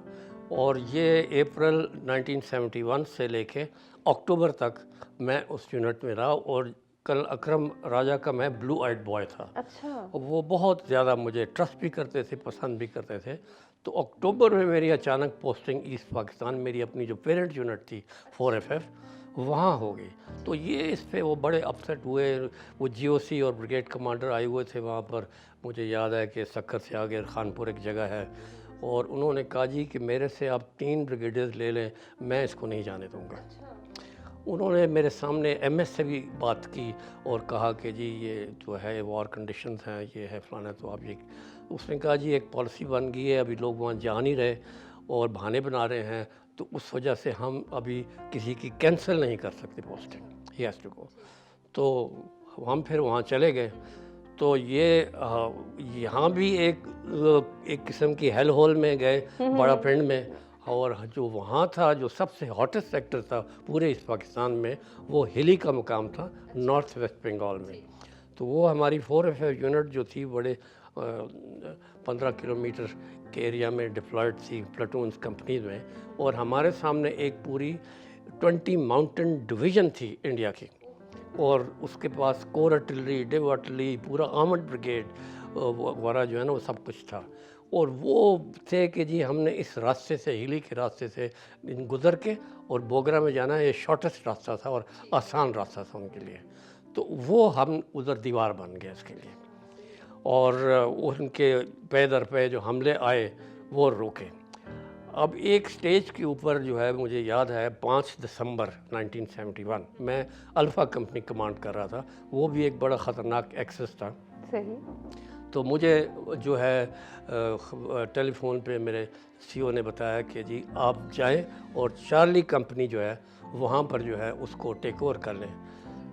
और ये अप्रैल 1971 से लेके अक्टूबर तक मैं उस यूनिट में रहा, और कर्नल अकरम राजा का मैं ब्लू आइड बॉय था। अच्छा। वो बहुत ज़्यादा मुझे ट्रस्ट भी करते थे, पसंद भी करते थे। तो अक्टूबर में मेरी अचानक पोस्टिंग ईस्ट पाकिस्तान, मेरी अपनी जो पेरेंट यूनिट थी 4FF, वहाँ हो गई। तो ये इस पे वो बड़े अपसेट हुए। वो GOC और ब्रिगेड कमांडर आए हुए थे वहाँ पर, मुझे याद है कि सक्कर से आगे खानपुर एक जगह है, और उन्होंने कहा जी कि मेरे से आप 3 ब्रिगेडियर्स ले लें, मैं इसको नहीं जाने दूँगा। उन्होंने मेरे सामने MS से भी बात की और कहा कि जी ये जो है वॉर कंडीशंस हैं, ये है फलाना, तो आप ये, उसने कहा जी एक पॉलिसी बन गई है, अभी लोग वहाँ जा नहीं रहे, और बहाने बना रहे हैं, तो उस वजह से हम अभी किसी की कैंसिल नहीं कर सकते posting, he has to go. तो हम फिर वहाँ चले गए। तो ये यहाँ भी एक किस्म की हेल होल में गए, बड़ा पिंड में। और जो वहाँ था, जो सबसे हॉटेस्ट सेक्टर था पूरे इस पाकिस्तान में, वो हिली का मुकाम था नॉर्थ वेस्ट बंगाल में। तो वो हमारी 4FF यूनिट जो थी, बड़े 15 किलोमीटर के एरिया में डिप्लॉयड थी प्लाटून्स कंपनीज में। और हमारे सामने एक पूरी 20 माउंटेन डिवीज़न थी इंडिया की, और उसके पास कोर आर्टिलरी, डिव आर्टिलरी, पूरा आर्मड ब्रिगेड वगैरह जो है ना, वो सब कुछ था। और वो थे कि जी हमने इस रास्ते से, हिली के रास्ते से गुज़र के और बोगरा में जाना, ये शॉर्टेस्ट रास्ता था और आसान रास्ता था उनके लिए। तो वो हम उधर दीवार बन गए इसके लिए, और उनके पे दर पे जो हमले आए वो रोके। अब एक स्टेज के ऊपर जो है, मुझे याद है 5 दिसंबर 1971 मैं अल्फ़ा कंपनी कमांड कर रहा था। वो भी एक बड़ा ख़तरनाक एक्सेस था। सही। तो मुझे जो है टेलीफोन पे मेरे सीईओ ने बताया कि जी आप जाएं और चार्ली कंपनी जो है वहाँ पर जो है उसको टेक ओवर कर लें।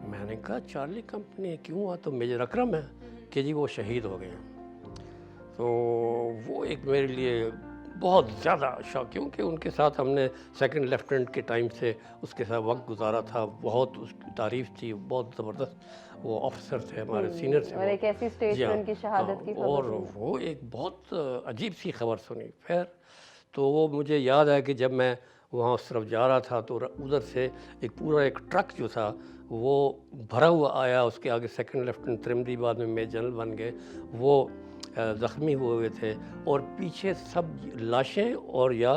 मैंने कहा चार्ली कंपनी क्यों हुआ? तो मेजर अकरम है कि जी वो शहीद हो गए। तो वो एक मेरे लिए बहुत ज़्यादा शौक, क्योंकि उनके साथ हमने सेकंड लेफ्टिनेंट के टाइम से उसके साथ वक्त गुजारा था। बहुत उसकी तारीफ़ थी, बहुत ज़बरदस्त वो ऑफिसर थे, हमारे सीनियर थे। और एक ऐसी स्टेज जी पे हाँ, उनकी शहादत की खबर और सुनी। वो एक बहुत अजीब सी खबर सुनी। फिर तो वो मुझे याद है कि जब मैं वहाँ उस तरफ जा रहा था, तो उधर से एक पूरा एक ट्रक जो था वो भरा हुआ आया। उसके आगे सेकंड लेफ्टिनेंट त्रिमदी, बाद में मेजर जनरल बन गए, वो ज़ख्मी हुए थे। और पीछे सब लाशें और या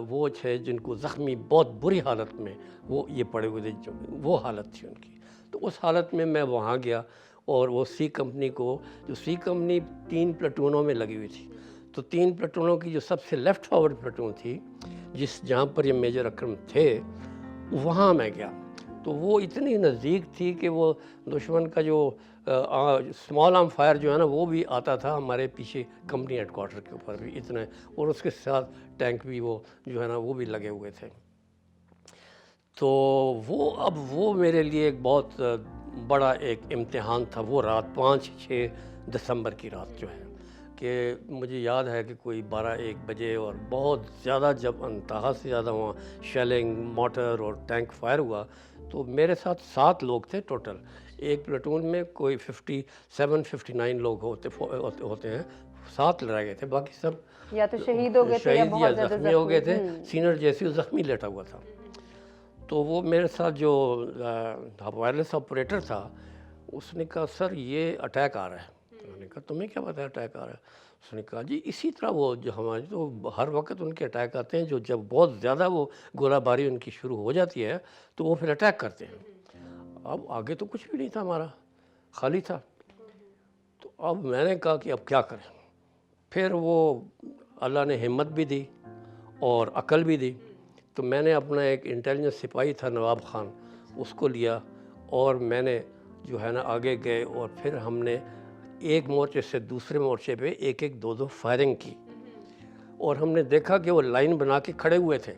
वो थे जिनको ज़ख्मी बहुत बुरी हालत में वो ये पड़े हुए थे, वो हालत थी उनकी। तो उस हालत में मैं वहाँ गया, और वो सी कंपनी को, जो सी कंपनी 3 प्लाटूनों में लगी हुई थी, तो 3 प्लाटूनों की जो सबसे लेफ़्ट फॉरवर्ड प्लाटून थी, जहाँ पर ये मेजर अकरम थे, वहाँ मैं गया। तो वो इतनी नज़दीक थी कि वो दुश्मन का जो स्मॉल आर्म फायर जो है ना, वो भी आता था हमारे पीछे कंपनी हेडक्वार्टर के ऊपर भी इतने, और उसके साथ टैंक भी वो जो है ना वो भी लगे हुए थे। तो वो मेरे लिए एक बहुत बड़ा एक इम्तिहान था। वो रात 5-6 दिसंबर की रात जो है, कि मुझे याद है कि कोई 12-1 बजे, और बहुत ज़्यादा जब अंतहा से ज़्यादा वहाँ शेलिंग, मोटर और टैंक फायर हुआ। तो मेरे साथ 7 लोग थे टोटल। एक प्लाटून में कोई 57-59 लोग होते हैं। 7 लड़ाए गए थे, बाकी सब या तो शहीद हो गए थे या बहुत ज़्यादा ज़ख्मी हो गए थे। हम्म। सीनियर जैसी ज़ख्मी लेटा हुआ था। तो वो मेरे साथ जो वायरलेस ऑपरेटर था, उसने कहा सर ये अटैक आ रहा है। मैंने कहा तुम्हें क्या पता है अटैक आ रहा है? उसने कहा जी इसी तरह वो जो हमारे तो हर वक्त उनके अटैक आते हैं, जो जब बहुत ज़्यादा वो गोलाबारी उनकी शुरू हो जाती है तो वो फिर अटैक करते हैं। अब आगे तो कुछ भी नहीं था हमारा, खाली था। तो अब मैंने कहा कि अब क्या करें। फिर वो अल्लाह ने हिम्मत भी दी और अकल भी दी। तो मैंने अपना एक इंटेलिजेंस सिपाही था नवाब ख़ान, उसको लिया, और मैंने जो है ना आगे गए, और फिर हमने एक मोर्चे से दूसरे मोर्चे पे 1-1, 2-2 फायरिंग की, और हमने देखा कि वो लाइन बना के खड़े हुए थे।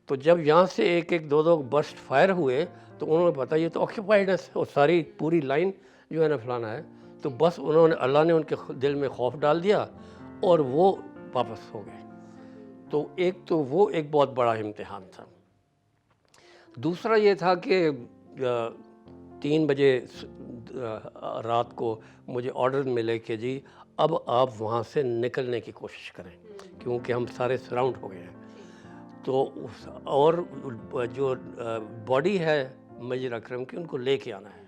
तो जब यहाँ से 1-1, 2-2 बर्स्ट फायर हुए, तो उन्होंने पता ये तो ऑक्यूपाइड है, और सारी पूरी लाइन जो है ना फलाना है। तो बस उन्होंने, अल्लाह ने उनके दिल में खौफ डाल दिया और वो वापस हो गए। तो वो एक बहुत बड़ा इम्तिहान था। दूसरा ये था कि 3 बजे रात को मुझे ऑर्डर मिले कि जी अब आप वहाँ से निकलने की कोशिश करें, क्योंकि हम सारे सराउंड हो गए हैं। तो और जो बॉडी है मेजर अकरम की, उनको लेके आना है।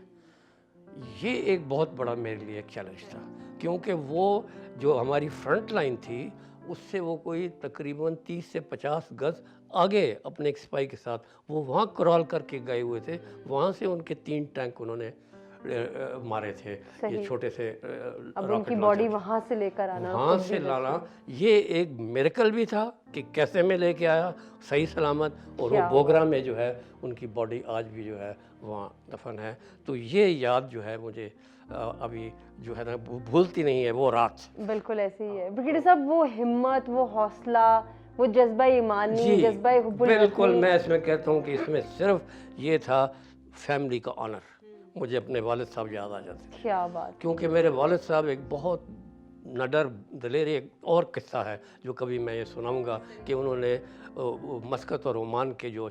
ये एक बहुत बड़ा मेरे लिए चैलेंज था, क्योंकि वो जो हमारी फ्रंट लाइन थी उससे वो कोई तकरीबन 30 से 50 गज़ आगे अपने एक सिपाही के साथ वो वहाँ क्रॉल करके गए हुए थे। वहाँ से उनके 3 टैंक उन्होंने मारे थे, ये सही। छोटे से अब उनकी बॉडी वहाँ से लेकर आना, वहाँ खुद से भी लाना, ये एक मिरेकल भी था कि कैसे मैं लेके आया सही सलामत, और वो क्या बोगरा में जो है उनकी बॉडी आज भी जो है वहाँ दफन है। तो ये याद जो है मुझे अभी जो है ना भूलती नहीं है वो रात। बिल्कुल ऐसे ही है ब्रिगेडियर साहब, वो हिम्मत, वो हौसला, वो जज्बा ईमानी, जी जज्बा हुब्बुल बिल्कुल, वतनी। मैं इसमें कहता हूँ कि इसमें सिर्फ ये था फैमिली का ऑनर। मुझे अपने वालिद साहब याद आ जाते हैं, क्या बात। क्योंकि मेरे वालिद साहब एक बहुत नडर दलेर, एक और किस्सा है जो कभी मैं ये सुनाऊंगा कि उन्होंने मस्कत और ओमान के जो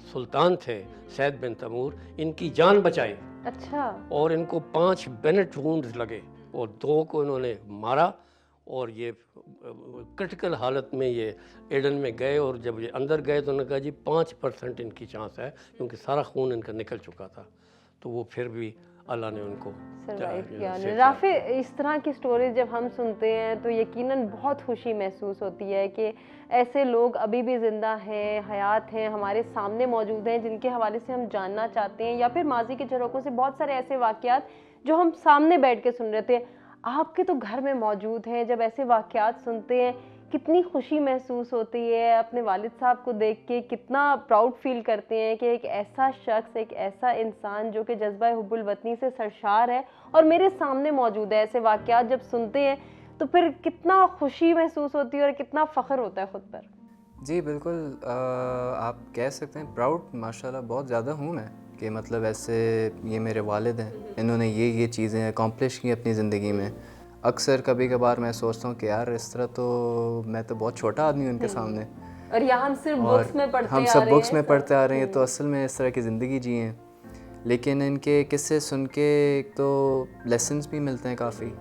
सुल्तान थे सैद बिन तैमूर, इनकी जान बचाई अच्छा। और इनको 5 बेनेट वुंड्स लगे और 2 को इन्होंने मारा, और ये क्रिटिकल हालत में ये एडन में गए, और जब ये अंदर गए तो उन्होंने कहा जी 5% इनकी चांस है, क्योंकि सारा खून इनका निकल चुका था। तो वो फिर भी अल्लाह ने उनको सरवाइव किया। सेव राफे, इस तरह की स्टोरीज जब हम सुनते हैं तो यकीनन बहुत खुशी महसूस होती है कि ऐसे लोग अभी भी ज़िंदा हैं, हयात हैं, हमारे सामने मौजूद हैं, जिनके हवाले से हम जानना चाहते हैं, या फिर माजी के झरोकों से बहुत सारे ऐसे वाक़यात जो हम सामने बैठ के सुन रहे थे, आपके तो घर में मौजूद हैं। जब ऐसे वाक़यात सुनते हैं कितनी खुशी महसूस होती है, अपने वालिद साहब को देख के कितना प्राउड फील करते हैं कि एक ऐसा शख्स, एक ऐसा इंसान जो कि जज्बा हुब्बुल वतनी से सरशार है और मेरे सामने मौजूद है। ऐसे वाक़यात जब सुनते हैं तो फिर कितना खुशी महसूस होती है और कितना फ़ख्र होता है ख़ुद पर। जी बिल्कुल, आप कह सकते हैं प्राउड माशाल्लाह बहुत ज़्यादा हूँ मैं, कि मतलब ऐसे ये मेरे वालिद हैं, इन्होंने ये चीज़ें अकॉम्प्लिश की अपनी ज़िंदगी में। अक्सर कभी कभार मैं सोचता हूँ कि यार इस तरह तो मैं तो बहुत छोटा आदमी हूँ इनके सामने, और यहाँ हम सिर्फ बुक्स में पढ़ते हम सब बुक्स में पढ़ते आ रहे हैं, तो असल में इस तरह की ज़िंदगी जी हैं। लेकिन इनके किस्से सुन के एक तो लेसन्स भी मिलते हैं काफ़ी,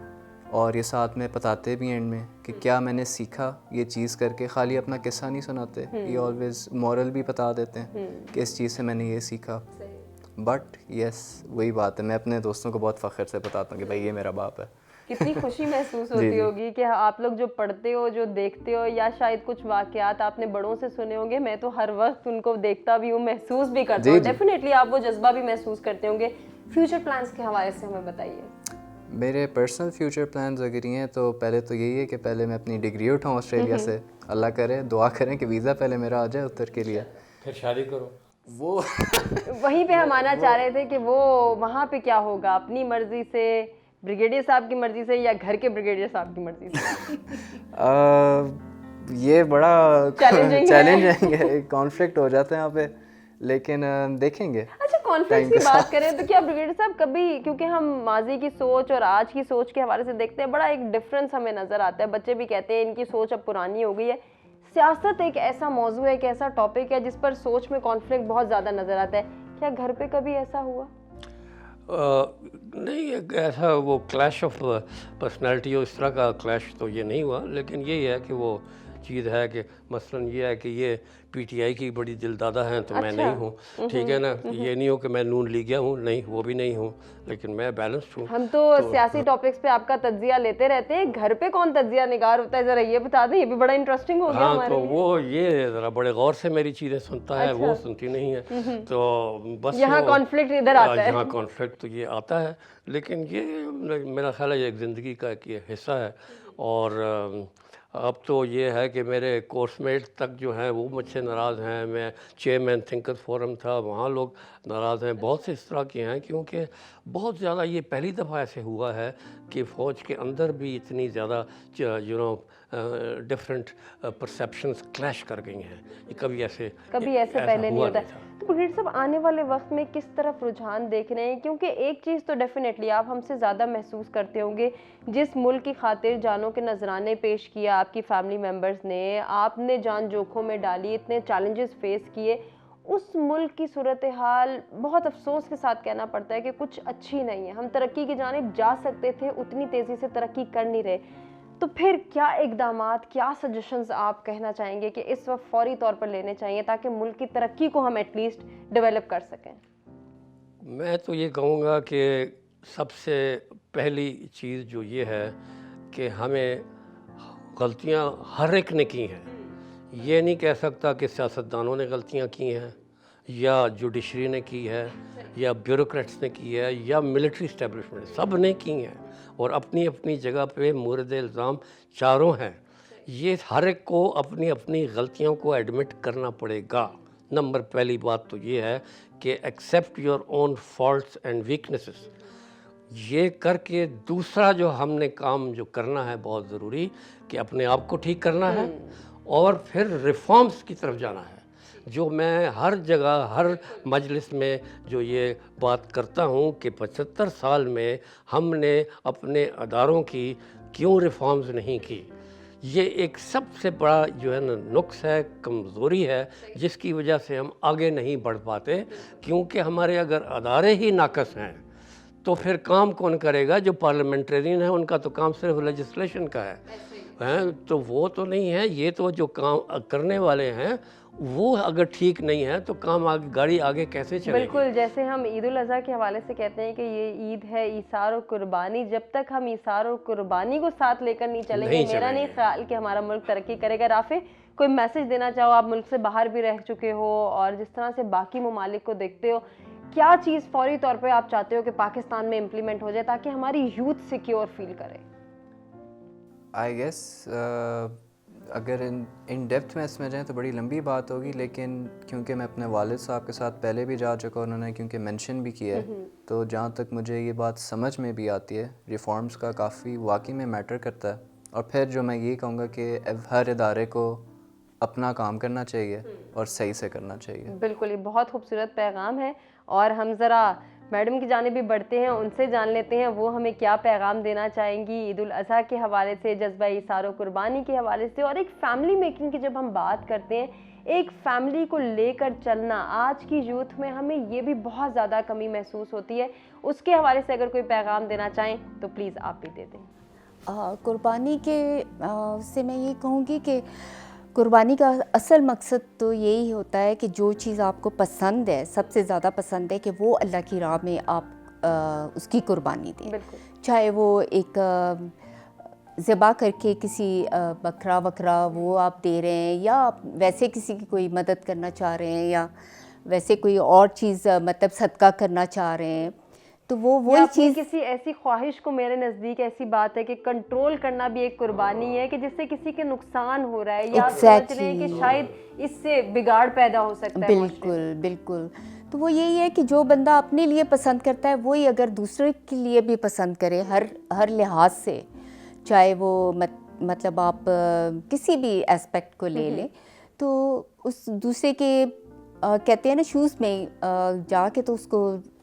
और ये साथ में बताते भी एंड में कि क्या मैंने सीखा ये चीज़ करके। खाली अपना किस्सा नहीं सुनाते, ये ऑलवेज मॉरल भी बता देते हैं कि इस चीज़ से मैंने ये सीखा। बट यस, वही बात है, मैं अपने दोस्तों को बहुत फ़ख्र से बताता हूँ कि भाई ये मेरा बाप है। कितनी खुशी महसूस होती होगी कि आप लोग जो पढ़ते हो, जो देखते हो, या शायद कुछ वाक़यात आपने बड़ों से सुने होंगे। मैं तो हर वक्त उनको देखता भी हूँ, महसूस भी करता हूँ। डेफिनेटली आप वो जज्बा भी महसूस करते होंगे। फ्यूचर प्लान्स के हवाले से हमें बताइए। मेरे पर्सनल फ्यूचर प्लान्स अगर हैं तो पहले तो यही है कि पहले मैं अपनी डिग्री उठाऊँ ऑस्ट्रेलिया से। अल्लाह करे, दुआ करें कि वीज़ा पहले मेरा आ जाए उत्तर के लिए, फिर शादी करो। वो वहीं पे हम आना चाह रहे थे कि वो वहाँ पे क्या होगा, अपनी मर्जी से, ब्रिगेडियर साहब की मर्जी से, या घर के ब्रिगेडियर साहब की मर्जी से? ये बड़ा चैलेंजिंग है, कॉन्फ्लिक्ट हो जाते हैं यहाँ पे, लेकिन देखेंगे। अच्छा, कॉन्फ्लिक्ट की बात करें तो क्या ब्रिगेडियर साहब कभी, क्योंकि हम माजी की सोच और आज की सोच के हवाले से देखते हैं, बड़ा एक डिफरेंस हमें नज़र आता है। बच्चे भी कहते हैं इनकी सोच अब पुरानी हो गई है। सियासत एक ऐसा मौजू है, एक ऐसा टॉपिक है जिस पर सोच में कॉन्फ्लिक्ट बहुत ज़्यादा नज़र आता है। क्या घर पे कभी ऐसा हुआ? नहीं, ऐसा वो क्लैश ऑफ पर्सनालिटी हो, इस तरह का क्लैश तो ये नहीं हुआ। लेकिन यही है कि वो चीज़ है कि मसलन ये है कि ये पीटीआई की बड़ी दिलदादा हैं तो मैं नहीं हूँ, ठीक है ना। ये नहीं हो कि मैं नून लीग गया हूँ, नहीं, वो भी नहीं हूँ, लेकिन मैं बैलेंस्ड हूँ। हम तो सियासी टॉपिक्स पे आपका तज्जिया लेते रहते हैं, घर पे कौन तज्जिया निगार होता है, ज़रा ये बता दें, ये भी बड़ा इंटरेस्टिंग हो गया हाँ, हमारे तो लिए। वो ये ज़रा बड़े गौर से मेरी चीज़ें सुनता है, वो सुनती नहीं है, तो बस यहाँ कॉन्फ्लिक्ट इधर आता है। यहाँ कॉन्फ्लिक्ट तो ये आता है, लेकिन ये मेरा ख्याल है ये एक ज़िंदगी का एक ये हिस्सा है। और अब तो ये है कि मेरे कोर्समेट तक जो हैं वो मुझसे नाराज़ हैं। मैं चेयरमैन थिंकर्स फोरम था, वहाँ लोग नाराज़ हैं। बहुत से इस तरह के हैं, क्योंकि बहुत ज़्यादा ये पहली दफ़ा ऐसे हुआ है कि फ़ौज के अंदर भी इतनी ज़्यादा डिफरेंट परसेप्शंस क्लैश कर गई हैं। ये कभी ऐसे पहले नहीं होता। तो ब्रिगेडियर साहब, आने वाले वक्त में किस तरफ रुझान देख रहे हैं? क्योंकि एक चीज़ तो डेफिनेटली आप हमसे ज़्यादा महसूस करते होंगे, जिस मुल्क की खातिर जानों के नजराने पेश किया आपकी फैमिली मेम्बर्स ने, आपने जान जोखों में डाली, इतने चैलेंजेस फेस किए, उस मुल्क की सूरत हाल बहुत अफसोस के साथ कहना पड़ता है कि कुछ अच्छी नहीं है। हम तरक्की की जानिब जा सकते थे, उतनी तेज़ी से तरक्की कर नहीं रहे। तो फिर क्या इक़दामात, क्या सजेशंस आप कहना चाहेंगे कि इस वक्त फौरी तौर पर लेने चाहिए ताकि मुल्क की तरक्की को हम एटलीस्ट डेवलप कर सकें? मैं तो ये कहूँगा कि सबसे पहली चीज़ जो ये है कि हमें गलतियाँ हर एक ने की हैं। ये नहीं कह सकता कि सियासतदानों ने गलतियाँ की हैं या जुडिशरी ने की है, या ब्यूरोक्रेट्स ने की है, या मिलिट्री इस्टेब्लिशमेंट, सब ने की हैं और अपनी अपनी जगह पे मुर्द इल्ज़ाम चारों हैं। ये हर एक को अपनी अपनी गलतियों को एडमिट करना पड़ेगा। नंबर पहली बात तो ये है कि accept your own faults and weaknesses. ये करके दूसरा जो हमने काम जो करना है बहुत ज़रूरी कि अपने आप को ठीक करना है और फिर रिफॉर्म्स की तरफ जाना है। जो मैं हर जगह हर मजलिस में जो ये बात करता हूँ कि 75 साल में हमने अपने अदारों की क्यों रिफॉर्म्स नहीं की, ये एक सबसे बड़ा जो है ना नुक्स है, कमज़ोरी है, जिसकी वजह से हम आगे नहीं बढ़ पाते। क्योंकि हमारे अगर अदारे ही नाकस हैं तो फिर काम कौन करेगा? जो पार्लियामेंटेरियन है उनका तो काम सिर्फ लेजिस्लेशन का है, तो वो तो नहीं है। ये तो जो काम करने वाले हैं वो अगर ठीक नहीं है तो काम आगे, गाड़ी आगे कैसे चलेगी? बिल्कुल, जैसे हम ईद उल अज़हा के हवाले से कहते हैं कि ये ईद है ईसार और कुर्बानी। जब तक हम ईसार और कुर्बानी को साथ लेकर नहीं चलेंगे, मेरा नहीं ख्याल कि हमारा मुल्क तरक्की करेगा। राफे, कोई मैसेज देना चाहो? आप मुल्क से बाहर भी रह चुके हो और जिस तरह से बाकी ममालिक को देखते हो, क्या चीज़ फौरी तौर पे आप चाहते हो कि पाकिस्तान में इम्प्लीमेंट हो जाए ताकि हमारी यूथ सिक्योर फील करे? आई गेस अगर इन डेप्थ में इसमें जाएँ तो बड़ी लंबी बात होगी, लेकिन क्योंकि मैं अपने वालिद साहब के साथ पहले भी जा चुका, उन्होंने क्योंकि मेंशन भी किया है, तो जहाँ तक मुझे ये बात समझ में भी आती है, रिफॉर्म्स का काफ़ी वाकई में मैटर करता है। और फिर जो मैं ये कहूँगा कि हर इदारे को अपना काम करना चाहिए और सही से करना चाहिए। बिल्कुल, ये बहुत खूबसूरत पैगाम है और हम ज़रा मैडम की जानिब भी बढ़ते हैं, उनसे जान लेते हैं वो हमें क्या पैगाम देना चाहेंगी ईद उल अज़हा के हवाले से, जज्बा इसार व कुर्बानी के हवाले से। और एक फैमिली मेकिंग की जब हम बात करते हैं, एक फैमिली को लेकर चलना, आज की यूथ में हमें ये भी बहुत ज़्यादा कमी महसूस होती है। उसके हवाले से अगर कोई पैगाम देना चाहें तो प्लीज़ आप भी दे दें। कुर्बानी के से मैं ये कहूँगी कि कुर्बानी का असल मकसद तो यही होता है कि जो चीज़ आपको पसंद है, सबसे ज़्यादा पसंद है, कि वो अल्लाह की राह में आप उसकी कुर्बानी दें। चाहे वो एक ज़िबा करके किसी बकरा वकरा वो आप दे रहे हैं, या आप वैसे किसी की कोई मदद करना चाह रहे हैं, या वैसे कोई और चीज़ मतलब सदका करना चाह रहे हैं, तो वो चीज़ किसी ऐसी ख्वाहिश को, मेरे नज़दीक ऐसी बात है कि कंट्रोल करना भी एक कुर्बानी है कि जिससे किसी के नुकसान हो रहा है या सोच रहे हैं कि शायद इससे बिगाड़ पैदा हो सकता है। बिल्कुल बिल्कुल, तो वो यही है कि जो बंदा अपने लिए पसंद करता है वही अगर दूसरे के लिए भी पसंद करे हर लिहाज से, चाहे वो मतलब आप किसी भी एस्पेक्ट को ले लें, तो उस दूसरे के कहते हैं ना शूज़ में जाके तो उसको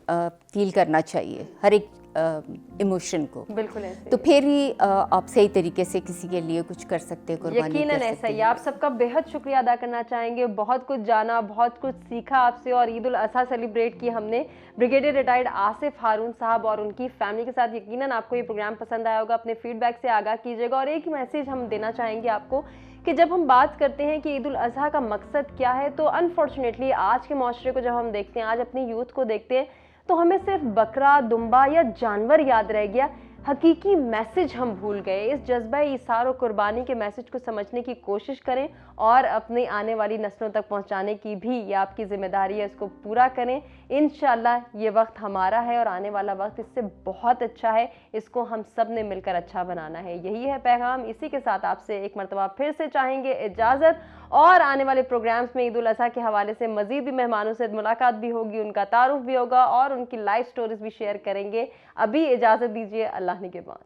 फील करना चाहिए हर एक इमोशन को। बिल्कुल ऐसे। तो फिर ही आप सही तरीके से किसी के लिए कुछ कर सकते हैं, कुर्बानी यकीनन ऐसा ही। आप सबका बेहद शुक्रिया अदा करना चाहेंगे। बहुत कुछ जाना, बहुत कुछ सीखा आपसे और ईद उल अज़हा सेलिब्रेट की हमने ब्रिगेडियर रिटायर्ड आसिफ हारून साहब और उनकी फैमिली के साथ। यकीनन आपको ये प्रोग्राम पसंद आया होगा, अपने फीडबैक से आगाह कीजिएगा। और एक ही मैसेज हम देना चाहेंगे आपको कि जब हम बात करते हैं कि ईद उल अज़हा का मकसद क्या है, तो अनफॉर्चुनेटली आज के माशरे को जब हम देखते हैं, आज अपनी यूथ को देखते हैं, तो हमें सिर्फ बकरा, दुम्बा या जानवर याद रह गया, हकीकी मैसेज हम भूल गए। इस जज्बा इसार और कुर्बानी के मैसेज को समझने की कोशिश करें और अपनी आने वाली नस्लों तक पहुंचाने की भी ये आपकी जिम्मेदारी है, इसको पूरा करें। इंशाल्लाह ये वक्त हमारा है और आने वाला वक्त इससे बहुत अच्छा है, इसको हम सब ने मिलकर अच्छा बनाना है। यही है पैगाम। इसी के साथ आपसे एक मरतबा फिर से चाहेंगे इजाज़त, और आने वाले प्रोग्राम्स में ईद उल अज़हा के हवाले से मज़ीद भी मेहमानों से मुलाकात भी होगी, उनका तारुफ भी होगा और उनकी लाइफ स्टोरीज भी शेयर करेंगे। अभी इजाज़त दीजिए, अल्लाह ने के बाद।